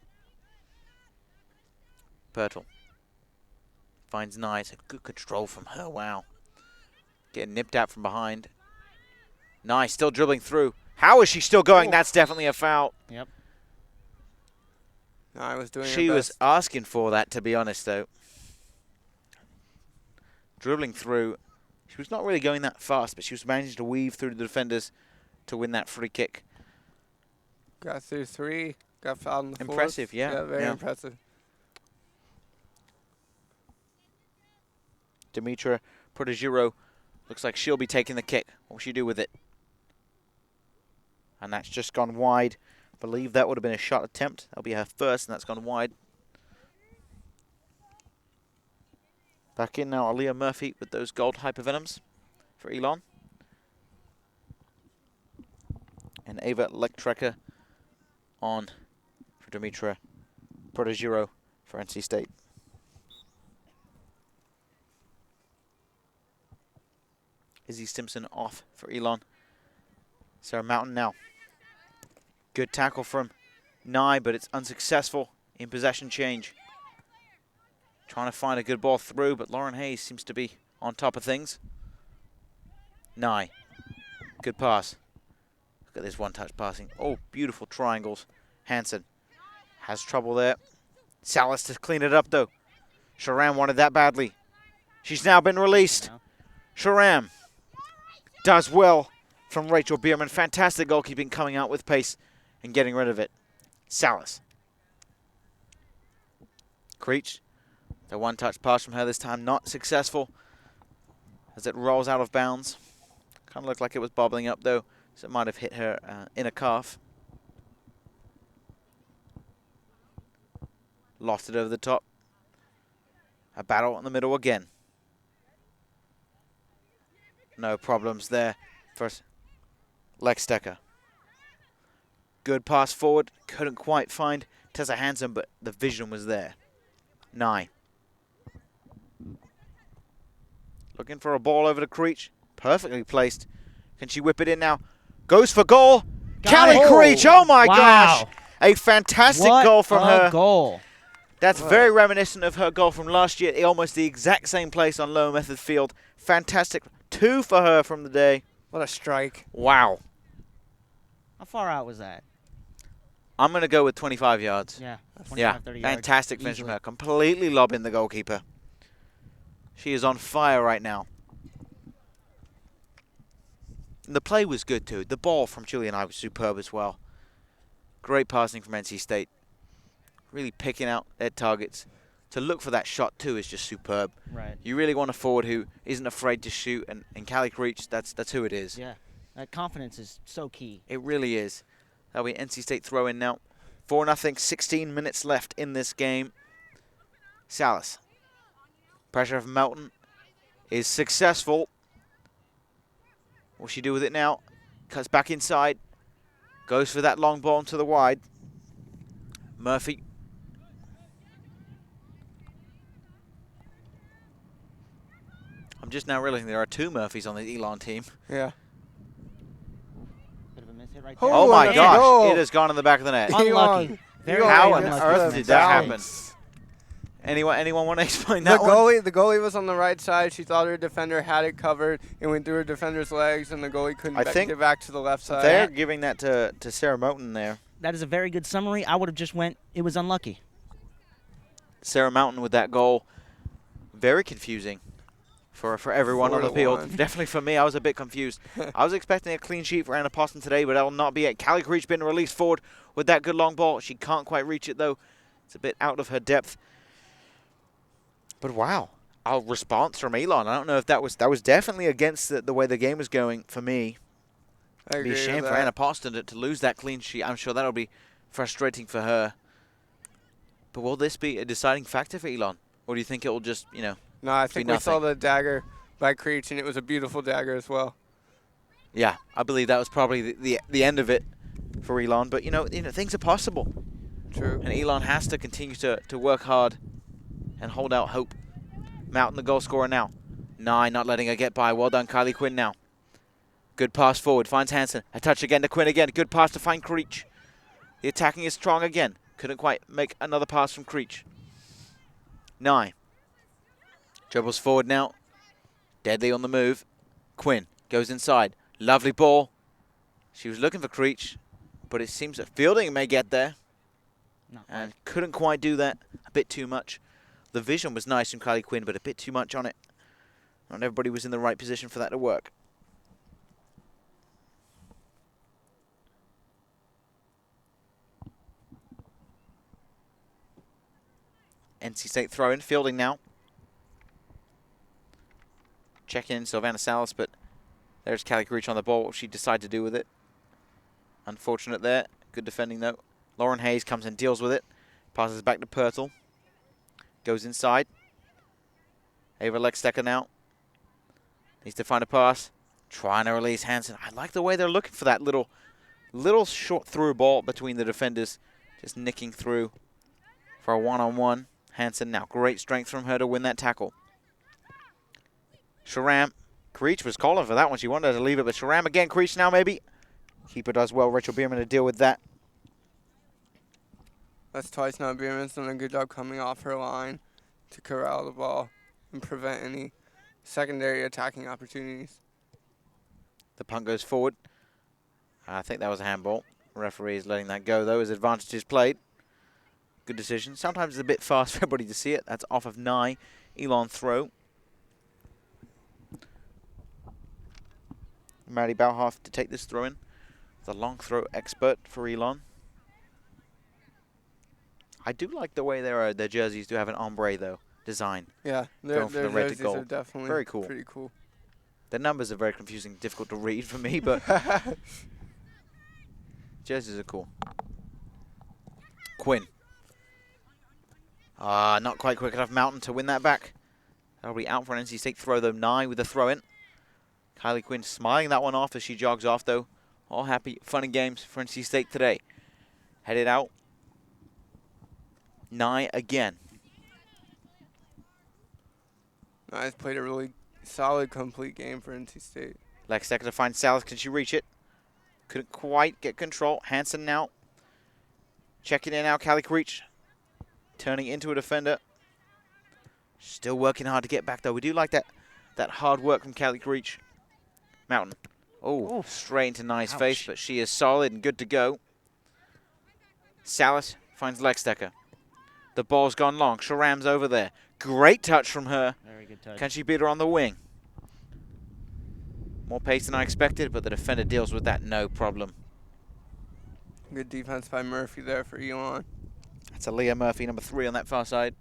Pirtle finds Nye. Good control from her. Wow. Getting nipped out from behind. Nye still dribbling through. How is she still going? That's definitely a foul. Yep. Nye was doing her She was best. asking for that, to be honest, though. Dribbling through. She was not really going that fast, but she was managing to weave through the defenders to win that free kick. Got through 3. Got fouled in the fourth. Impressive, yeah. Yeah, very impressive. Dimitra Protegiro looks like she'll be taking the kick. What will she do with it? And that's just gone wide. I believe that would have been a shot attempt. That'll be her first, and that's gone wide. Back in now, Aaliyah Murphy with those gold hypervenoms for Elon. And Ava Lectrecker on for Dimitra Protegiro for NC State. Izzy Stimson off for Elon. Sarah Mountain now. Good tackle from Nye, but it's unsuccessful in possession change. Trying to find a good ball through, but Lauren Hayes seems to be on top of things. Nye. Good pass. Look at this one-touch passing. Oh, beautiful triangles. Hansen has trouble there. Salas to clean it up, though. Sharam wanted that badly. She's now been released. Sharam does well from Rachel Bierman. Fantastic goalkeeping, coming out with pace and getting rid of it. Salas. Creech. The one-touch pass from her this time, not successful as it rolls out of bounds. Kind of looked like it was bobbling up, though, so it might have hit her inner calf. Lost it over the top. A battle in the middle again. No problems there for Lextecker. Good pass forward. Couldn't quite find Tessa Hansen, but the vision was there. Nye. Looking for a ball over to Creech. Perfectly placed. Can she whip it in now? Goes for goal. Callie Creech. Oh my gosh. A fantastic goal from her. Goal. That's very reminiscent of her goal from last year. Almost the exact same place on Lower Method Field. Fantastic. 2 for her from the day. What a strike. Wow. How far out was that? I'm going to go with 25 yards. Yeah, 25, 30 yards. Fantastic finish from Easily. her. Completely lobbing the goalkeeper. She is on fire right now. And the play was good too. The ball from Julie and I was superb as well. Great passing from NC State. Really picking out their targets. To look for that shot too is just superb. Right. You really want a forward who isn't afraid to shoot, and Callie Creech, that's who it is. Yeah, that confidence is so key. It really is. That'll be NC State throw in now. 4-0, 16 minutes left in this game. Salas. Pressure from Melton is successful. What will she do with it now? Cuts back inside. Goes for that long ball to the wide. Murphy. I'm just now realizing there are 2 Murphys on the Elon team. Yeah. Bit of a miss hit right Oh, there. Oh my that's gosh, a goal. it has gone in the back of the net. Unlucky. Very How on unlucky. earth did that happen? Anyone want to explain that one? The goalie was on the right side. She thought her defender had it covered. It went through her defender's legs, and the goalie couldn't get back to the left side. They're giving that to Sarah Mountain there. That is a very good summary. I would have just went, it was unlucky. Sarah Mountain with that goal. Very confusing for everyone on the 4-1. field. Definitely for me, I was a bit confused. I was expecting a clean sheet for Anna Poston today, but that will not be it. Callie Creech been released forward with that good long ball. She can't quite reach it, though. It's a bit out of her depth. But wow, our response from Elon. I don't know if that was definitely against the way the game was going for me. It'd be a shame for Anna Poston to lose that clean sheet. I'm sure that'll be frustrating for her. But will this be a deciding factor for Elon? Or do you think it will just, you know, No, I think we saw the dagger by Creech, and it was a beautiful dagger as well. Yeah, I believe that was probably the end of it for Elon. But, you know, things are possible. True. And Elon has to continue to work hard and hold out hope. Mountain, the goal scorer now. Nye not letting her get by. Well done, Kylie Quinn now. Good pass forward. Finds Hansen. A touch again to Quinn again. Good pass to find Creech. The attacking is strong again. Couldn't quite make another pass from Creech. Nye. Dribbles forward now. Deadly on the move. Quinn goes inside. Lovely ball. She was looking for Creech, but it seems that fielding may get there. And couldn't quite do that. A bit too much. The vision was nice from Kylie Quinn, but a bit too much on it. Not everybody was in the right position for that to work. NC State throw-in, fielding now. Check in Sylvana Salas, but there's Callie Creech on the ball. What she decided to do with it. Unfortunate there. Good defending, though. Lauren Hayes comes and deals with it. Passes back to Pirtle. Goes inside. Ava Lexdecker now. Needs to find a pass. Trying to release Hansen. I like the way they're looking for that little short through ball between the defenders. Just nicking through for a one-on-one. Hansen now. Great strength from her to win that tackle. Sharam. Creech was calling for that one. She wanted to leave it, but Sharam again. Creech now maybe. Keeper does well. Rachel Bierman to deal with that. That's twice now. Bierman's done a good job coming off her line to corral the ball and prevent any secondary attacking opportunities. The punt goes forward. I think that was a handball. Referee is letting that go, though, as advantage is played. Good decision. Sometimes it's a bit fast for everybody to see it. That's off of Nye. Elon throw. Maddie Bauhoff to take this throw in. The long throw expert for Elon. I do like the way their jerseys do have an ombre, though, design. Yeah, going from the red to jerseys gold. are definitely very cool. pretty cool. The numbers are very confusing, difficult to read for me, but jerseys are cool. Quinn. Not quite quick enough. Mountain to win that back. That'll be out for an NC State throw, though. Nye with the throw in. Kylie Quinn smiling that one off as she jogs off, though. All happy, fun and games for NC State today. Headed out. Nye again. Nye's played a really solid, complete game for NC State. Lexdecker to find Salas. Can she reach it? Couldn't quite get control. Hansen now. Checking in now. Callie Creech. Turning into a defender. Still working hard to get back, though. We do like that hard work from Callie Creech. Mountain. Oh, straight into Nye's face, but she is solid and good to go. Salas finds Lexdecker. The ball's gone long. Sharam's over there. Great touch from her. Very good touch. Can she beat her on the wing? More pace than I expected, but the defender deals with that no problem. Good defense by Murphy there for Elon. That's Aaliyah Murphy, number 3 on that far side.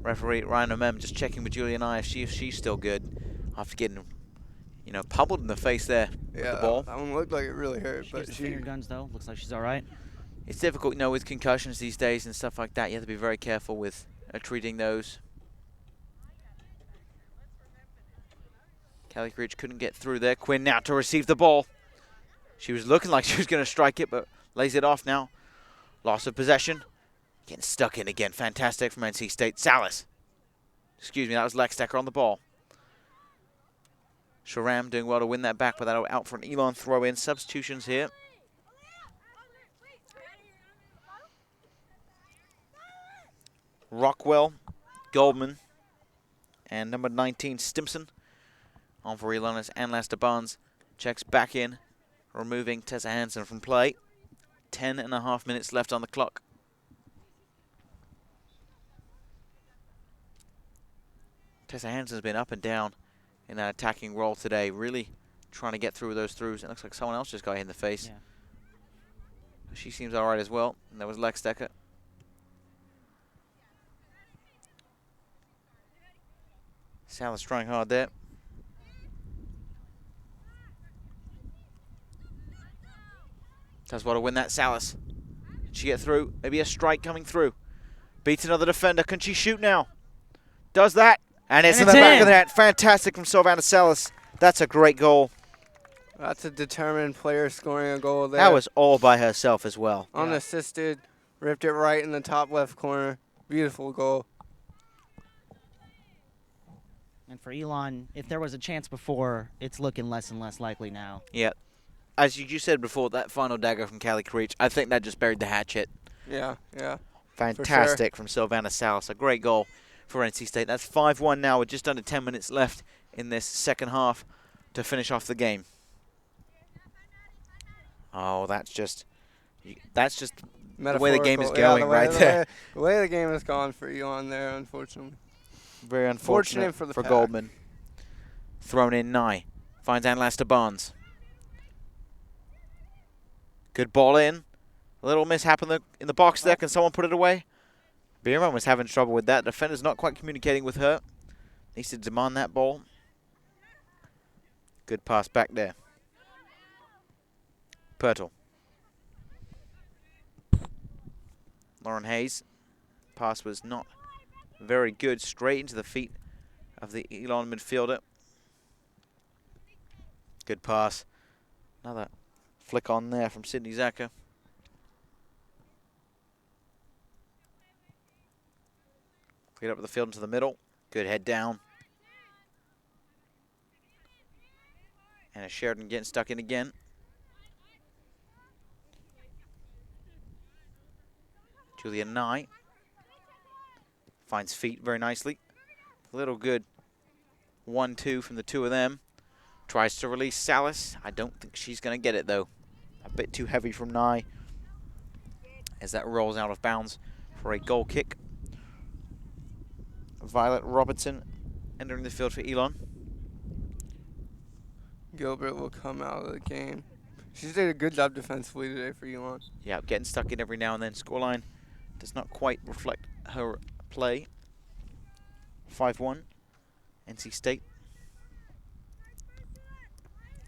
Referee Ryan Omem just checking with Julia and I if she's still good after getting, pummeled in the face there with the ball. That one looked like it really hurt. She gets the finger guns, though. Looks like she's all right. It's difficult, with concussions these days and stuff like that. You have to be very careful with treating those. Callie Creech couldn't get through there. Quinn now to receive the ball. She was looking like she was going to strike it, but lays it off now. Loss of possession. Getting stuck in again. Fantastic from NC State. Salas. Excuse me, that was Lexdecker on the ball. Sharam doing well to win that back, but that'll out for an Elon throw-in. Substitutions here. Rockwell, Goldman, and number 19, Stimson. On for Elon as Ann Lester Barnes checks back in, removing Tessa Hansen from play. 10.5 minutes left on the clock. Tessa Hansen's been up and down in that attacking role today, really trying to get through those throughs. It looks like someone else just got hit in the face. Yeah. She seems all right as well. And there was Lex Decker. Salas trying hard there. Does want to win that, Salas. Can she get through? Maybe a strike coming through. Beats another defender. Can she shoot now? Does that. And it's in the back of the net. Fantastic from Sylvana Salas. That's a great goal. That's a determined player scoring a goal there. That was all by herself as well. Unassisted. Ripped it right in the top left corner. Beautiful goal. And for Elon, if there was a chance before, it's looking less and less likely now. Yeah. As you said before, that final dagger from Callie Creech, I think that just buried the hatchet. Yeah. Fantastic from Sylvana Salas. A great goal for NC State. That's 5-1 now with just under 10 minutes left in this second half to finish off the game. Oh, that's just the way the game is going there. The way the game has gone for Elon there, unfortunately. Very unfortunate for the for Pack. Goldman. Thrown in Nye. Finds Anlaster Barnes. Good ball in. A little mishap in the box there. Can someone put it away? Bierman was having trouble with that. Defender's not quite communicating with her. Needs to demand that ball. Good pass back there. Pirtle. Lauren Hayes. Pass was not very good. Straight into the feet of the Elon midfielder. Good pass. Another flick on there from Sydney Zaka. Get up the field into the middle. Good head down. And a Sheridan getting stuck in again. Julia Nye finds feet very nicely. A little good 1-2 from the two of them. Tries to release Salas. I don't think she's going to get it, though. A bit too heavy from Nye as that rolls out of bounds for a goal kick. Violet Robertson entering the field for Elon. Gilbert will come out of the game. She's did a good job defensively today for Elon. Yeah, getting stuck in every now and then. Scoreline does not quite reflect her play. 5-1, NC State.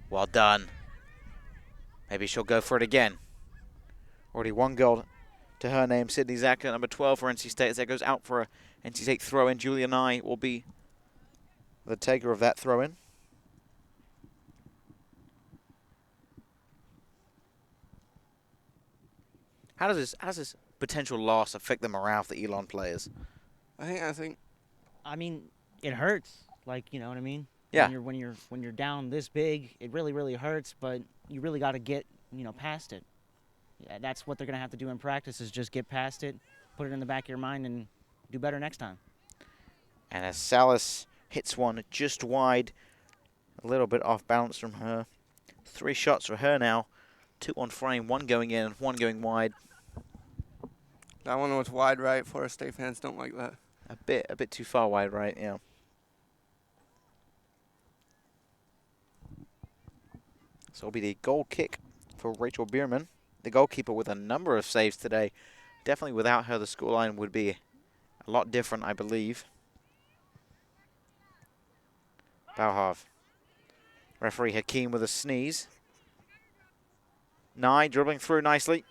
Well done. Maybe she'll go for it again. Already one goal to her name. Sydney Zaka, number 12 for NC State. As that goes out for a NC State throw-in. Julia Nye will be the taker of that throw-in. How does this potential loss affect the morale of the Elon players? I mean, it hurts. Like, you know what I mean? Yeah. When you're down this big, it really hurts. But you really got to get past it. Yeah, that's what they're gonna have to do in practice is just get past it, put it in the back of your mind, and do better next time. And as Salas hits one just wide, a little bit off balance from her. 3 shots for her now. 2 on frame, 1 going in, 1 going wide. That one was wide right. Florida State fans don't like that. A bit too far wide right, yeah. So it'll be the goal kick for Rachel Bierman, the goalkeeper with a number of saves today. Definitely without her, the scoreline would be a lot different, I believe. Bauhav. Referee Hakeem with a sneeze. Nye dribbling through nicely.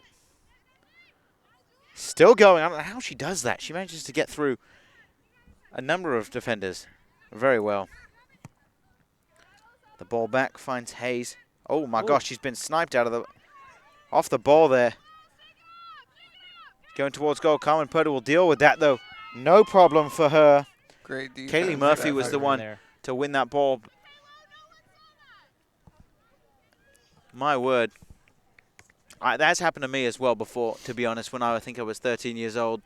Still going. I don't know how she does that. She manages to get through a number of defenders very well. The ball back finds Hayes. Oh my gosh, she's been sniped off the ball there. Going towards goal. Carmen Purdy will deal with that though. No problem for her. Great defense. Kaylee Murphy was the one to win that ball. My word. That's happened to me as well before, to be honest, when I think I was 13 years old.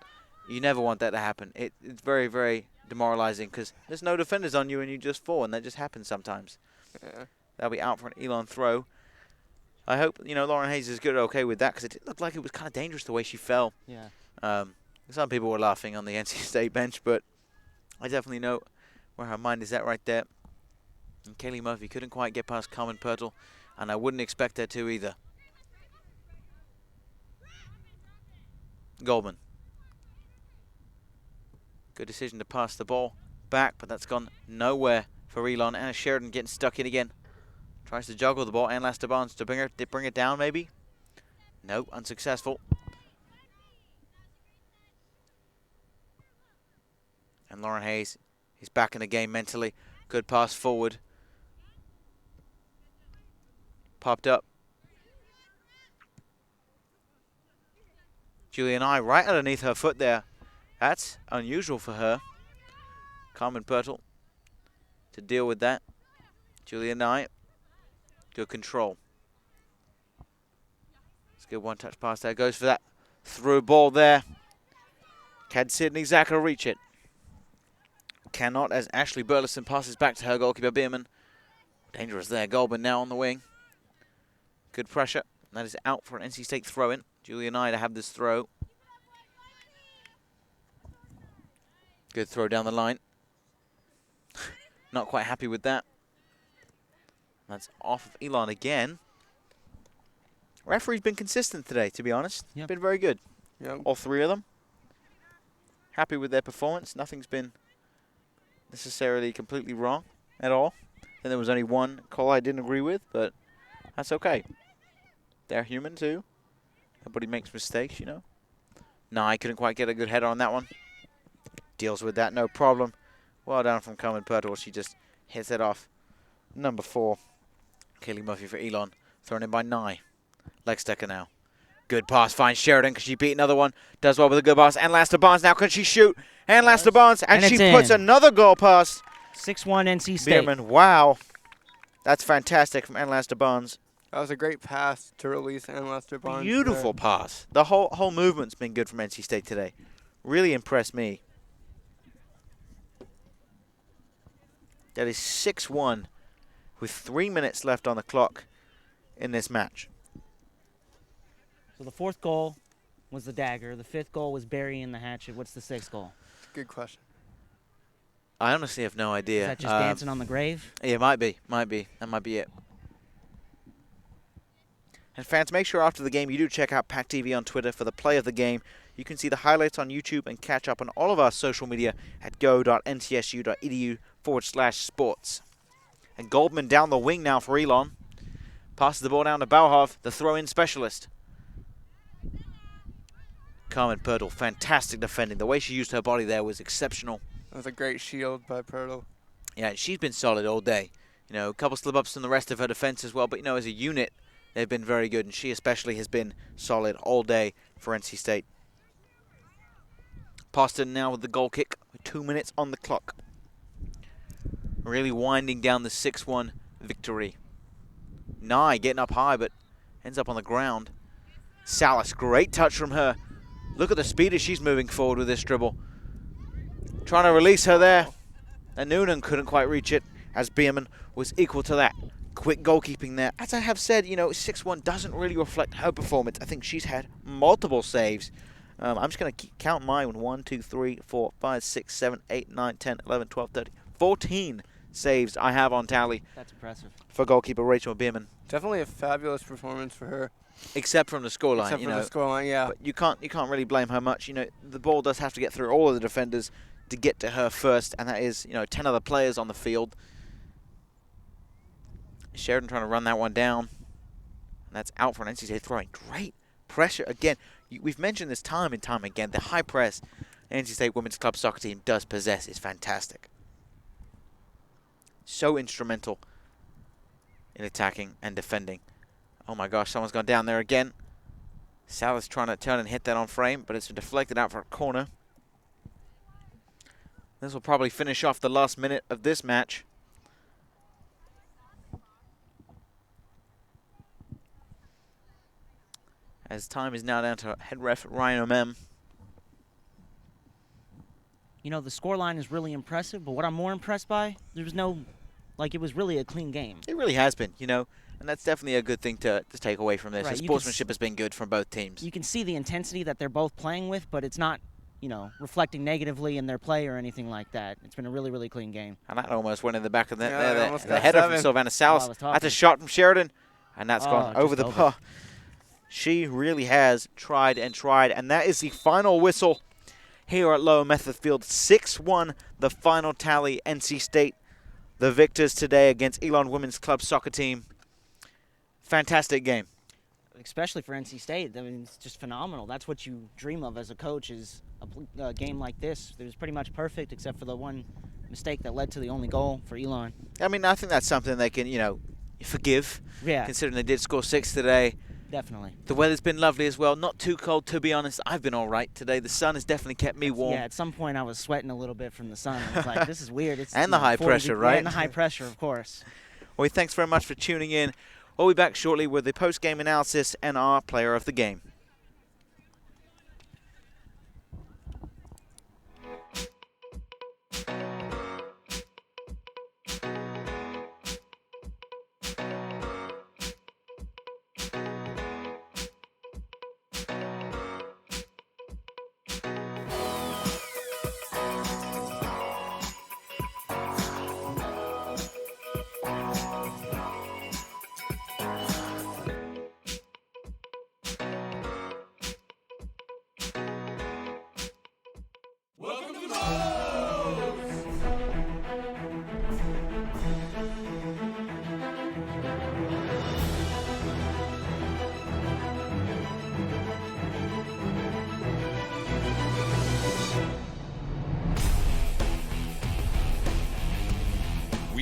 You never want that to happen. It's very, very demoralizing because there's no defenders on you and you just fall, and that just happens sometimes. Yeah. That'll be out for an Elon throw. I hope, Lauren Hayes is okay with that because it looked like it was kind of dangerous the way she fell. Yeah. Some people were laughing on the NC State bench, but I definitely know where her mind is at right there. And Kaylee Murphy couldn't quite get past Carmen Pirtle, and I wouldn't expect her to either. Goldman. Good decision to pass the ball back, but that's gone nowhere for Elon. Anna Sheridan getting stuck in again. Tries to juggle the ball. Ann Laster Barnes to bring it down, maybe. Nope, unsuccessful. And Lauren Hayes, he's back in the game mentally. Good pass forward. Popped up. Julia Nye right underneath her foot there. That's unusual for her. Carmen Pirtle to deal with that. Julia Nye, good control. It's a good one-touch pass there. Goes for that through ball there. Can Sydney Zacher reach it? Cannot, as Ashley Burleson passes back to her goalkeeper Bierman. Dangerous there. Goldman now on the wing. Good pressure. That is out for an NC State throw-in. Julia Nye to have this throw. Good throw down the line. Not quite happy with that. That's off of Elon again. Referee's been consistent today, to be honest. Yep. Been very good. Yep. All three of them. Happy with their performance. Nothing's been necessarily completely wrong at all. And there was only one call I didn't agree with, but that's okay. They're human too. Everybody makes mistakes, you know. No, I couldn't quite get a good header on that one. Deals with that, no problem. Well done from Carmen Pirtle. She just hits it off. Number 4. Kaylee Murphy for Elon. Thrown in by Nye. Legstecker now. Good pass. Finds Sheridan. Can she beat another one? Does well with a good pass. And Laster Barnes now. Can she shoot? And Laster Barnes. And she puts another goal past. 6-1 NC State. Bierman. Wow. That's fantastic from Ann Laster Barnes. That was a great pass to release Ann Laster Barnes. Beautiful pass. The whole movement's been good from NC State today. Really impressed me. That is 6-1 with 3 minutes left on the clock in this match. So the 4th goal was the dagger. The 5th goal was burying the hatchet. What's the 6th goal? Good question. I honestly have no idea. Is that just dancing on the grave? Yeah, it might be. Might be. That might be it. And fans, make sure after the game you do check out PackTV on Twitter for the play of the game. You can see the highlights on YouTube and catch up on all of our social media at go.ncsu.edu/sports. And Goldman down the wing now for Elon. Passes the ball down to Bauhoff, the throw-in specialist. Carmen Pirtle, fantastic defending. The way she used her body there was exceptional. That was a great shield by Pirtle. Yeah, she's been solid all day. You know, a couple slip-ups from the rest of her defense as well. But, you know, as a unit, they've been very good. And she especially has been solid all day for NC State. Poston now with the goal kick with 2 minutes on the clock. Really winding down the 6-1 victory. Nye getting up high, but ends up on the ground. Salas, great touch from her. Look at the speed as she's moving forward with this dribble. Trying to release her there. And Noonan couldn't quite reach it, as Bierman was equal to that. Quick goalkeeping there. As I have said, you know, 6-1 doesn't really reflect her performance. I think she's had multiple saves. I'm just going to count mine. 1, 2, 3, 4, 5, 6, 7, 8, 9, 10, 11, 12, 13, 14 saves I have on tally. That's impressive. For goalkeeper Rachel Bierman. Definitely a fabulous performance for her. Except from the scoreline. Except you from know, the scoreline, yeah. But you can't really blame her much. You know, the ball does have to get through all of the defenders to get to her first, and that is, you know, 10 other players on the field. Sheridan trying to run that one down. And that's out for an NC State throwing. Great pressure. Again, we've mentioned this time and time again. The high press NC State Women's Club Soccer Team does possess is fantastic. So instrumental in attacking and defending. Oh my gosh, someone's gone down there again. Salas trying to turn and hit that on frame, but it's deflected out for a corner. This will probably finish off the last minute of this match. As time is now down to head ref Ryan O'Mem. You know, the scoreline is really impressive, but what I'm more impressed by, there was no, like, it was really a clean game. It really has been, you know, and that's definitely a good thing to take away from this. Right, The sportsmanship has been good from both teams. You can see the intensity that they're both playing with, but it's not reflecting negatively in their play or anything like that. It's been a really, really clean game. And that almost went in the back of the net Yeah, there. almost The got header 7. from Sylvana Salas. I was That's a talking. shot from Sheridan, and that's gone over just the over. bar. She really has tried and tried, and that is the final whistle here at Lower Method Field. 6-1, the final tally. NC State, the victors today against Elon Women's Club Soccer Team. Fantastic game. Especially for NC State. I mean, it's just phenomenal. That's what you dream of as a coach, is a game like this. It was pretty much perfect except for the one mistake that led to the only goal for Elon. I mean, I think that's something they can, forgive. Yeah. Considering they did score 6 today. Definitely. The weather's been lovely as well. Not too cold, to be honest. I've been all right today. The sun has definitely kept me warm. Yeah, at some point I was sweating a little bit from the sun. I was like, this is weird. It's, and the high 40 pressure, right? Yeah, and the high pressure, of course. Well, thanks very much for tuning in. We'll be back shortly with the post-game analysis and our player of the game.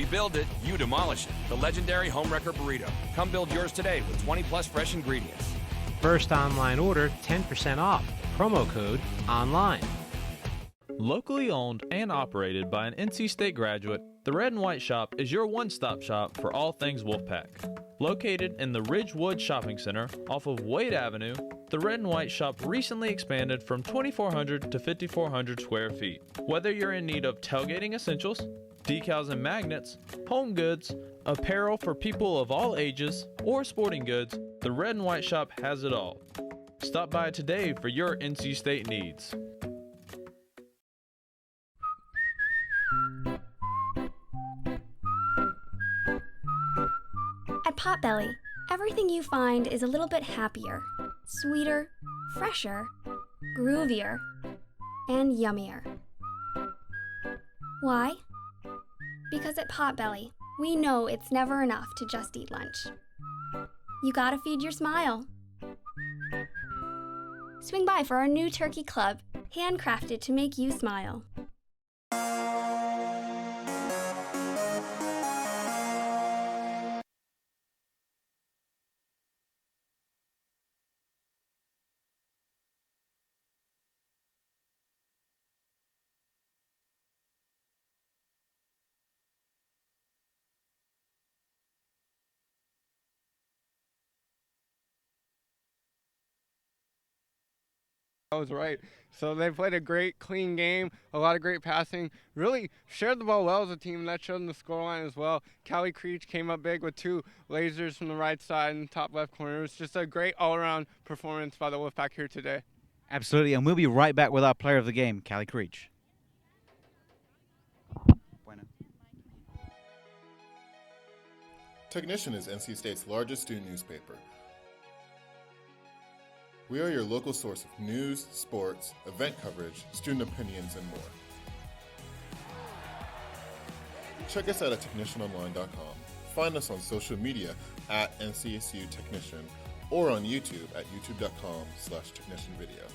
Build it, you demolish it. The legendary Homewrecker Burrito. Come build yours today with 20+ fresh ingredients. First online order, 10% off. Promo code ONLINE. Locally owned and operated by an NC State graduate, the Red and White Shop is your one-stop shop for all things Wolfpack. Located in the Ridgewood Shopping Center off of Wade Avenue, the Red and White Shop recently expanded from 2,400 to 5,400 square feet. Whether you're in need of tailgating essentials, decals and magnets, home goods, apparel for people of all ages, or sporting goods, the Red and White Shop has it all. Stop by today for your NC State needs. At Potbelly, everything you find is a little bit happier, sweeter, fresher, groovier, and yummier. Why? Because at Potbelly, we know it's never enough to just eat lunch. You gotta feed your smile. Swing by for our new turkey club, handcrafted to make you smile. I was right. So they played a great, clean game, a lot of great passing, really shared the ball well as a team, and that showed in the scoreline as well. Callie Creech came up big with 2 lasers from the right side and top left corner. It was just a great all-around performance by the Wolfpack here today. Absolutely, and we'll be right back with our player of the game, Callie Creech. Technician is NC State's largest student newspaper. We are your local source of news, sports, event coverage, student opinions, and more. Check us out at technicianonline.com. Find us on social media at NCSU Technician or on YouTube at youtube.com/technicianvideo.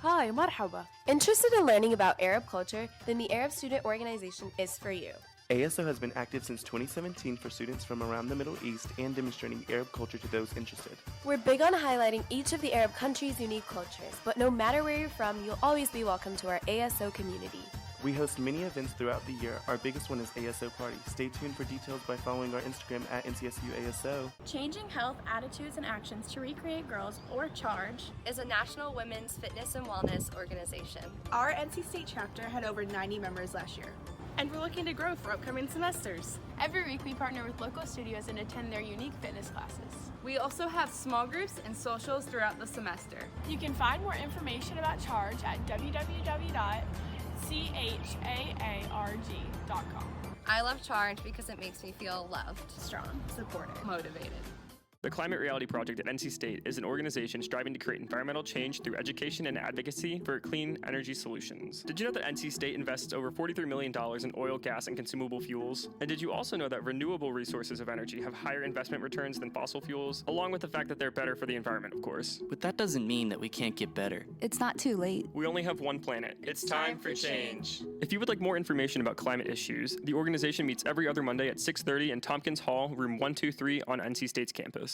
Hi, marhaba. Interested in learning about Arab culture? Then the Arab Student Organization is for you. ASO has been active since 2017 for students from around the Middle East and demonstrating Arab culture to those interested. We're big on highlighting each of the Arab countries' unique cultures, but no matter where you're from, you'll always be welcome to our ASO community. We host many events throughout the year. Our biggest one is ASO Party. Stay tuned for details by following our Instagram at NCSU ASO. Changing Health Attitudes and Actions to Recreate Girls, or CHARGE, is a national women's fitness and wellness organization. Our NC State chapter had over 90 members last year. and we're looking to grow for upcoming semesters. Every week we partner with local studios and attend their unique fitness classes. We also have small groups and socials throughout the semester. You can find more information about Charge at www.charg.com. I love Charge because it makes me feel loved, Strong, supported, Motivated. The Climate Reality Project at NC State is an organization striving to create environmental change through education and advocacy for clean energy solutions. Did you know that NC State invests over $43 million in oil, gas, and consumable fuels? And did you also know that renewable resources of energy have higher investment returns than fossil fuels, along with the fact that they're better for the environment, of course? But that doesn't mean that we can't get better. It's not too late. We only have one planet. It's time for change. If you would like more information about climate issues, the organization meets every other Monday at 6:30 in Tompkins Hall, room 123 on NC State's campus.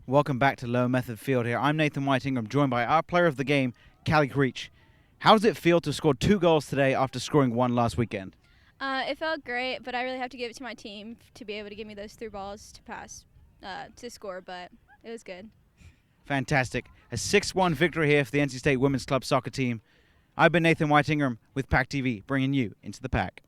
Welcome back to Low Method Field here. I'm Nathan Whitingham, joined by our player of the game, Callie Creech. How does it feel to score 2 goals today after scoring 1 last weekend? It felt great, but I really have to give it to my team to be able to give me those 3 balls to pass, to score, but it was good. Fantastic. A 6-1 victory here for the NC State Women's Club soccer team. I've been Nathan Whitingham with PackTV, bringing you into the pack.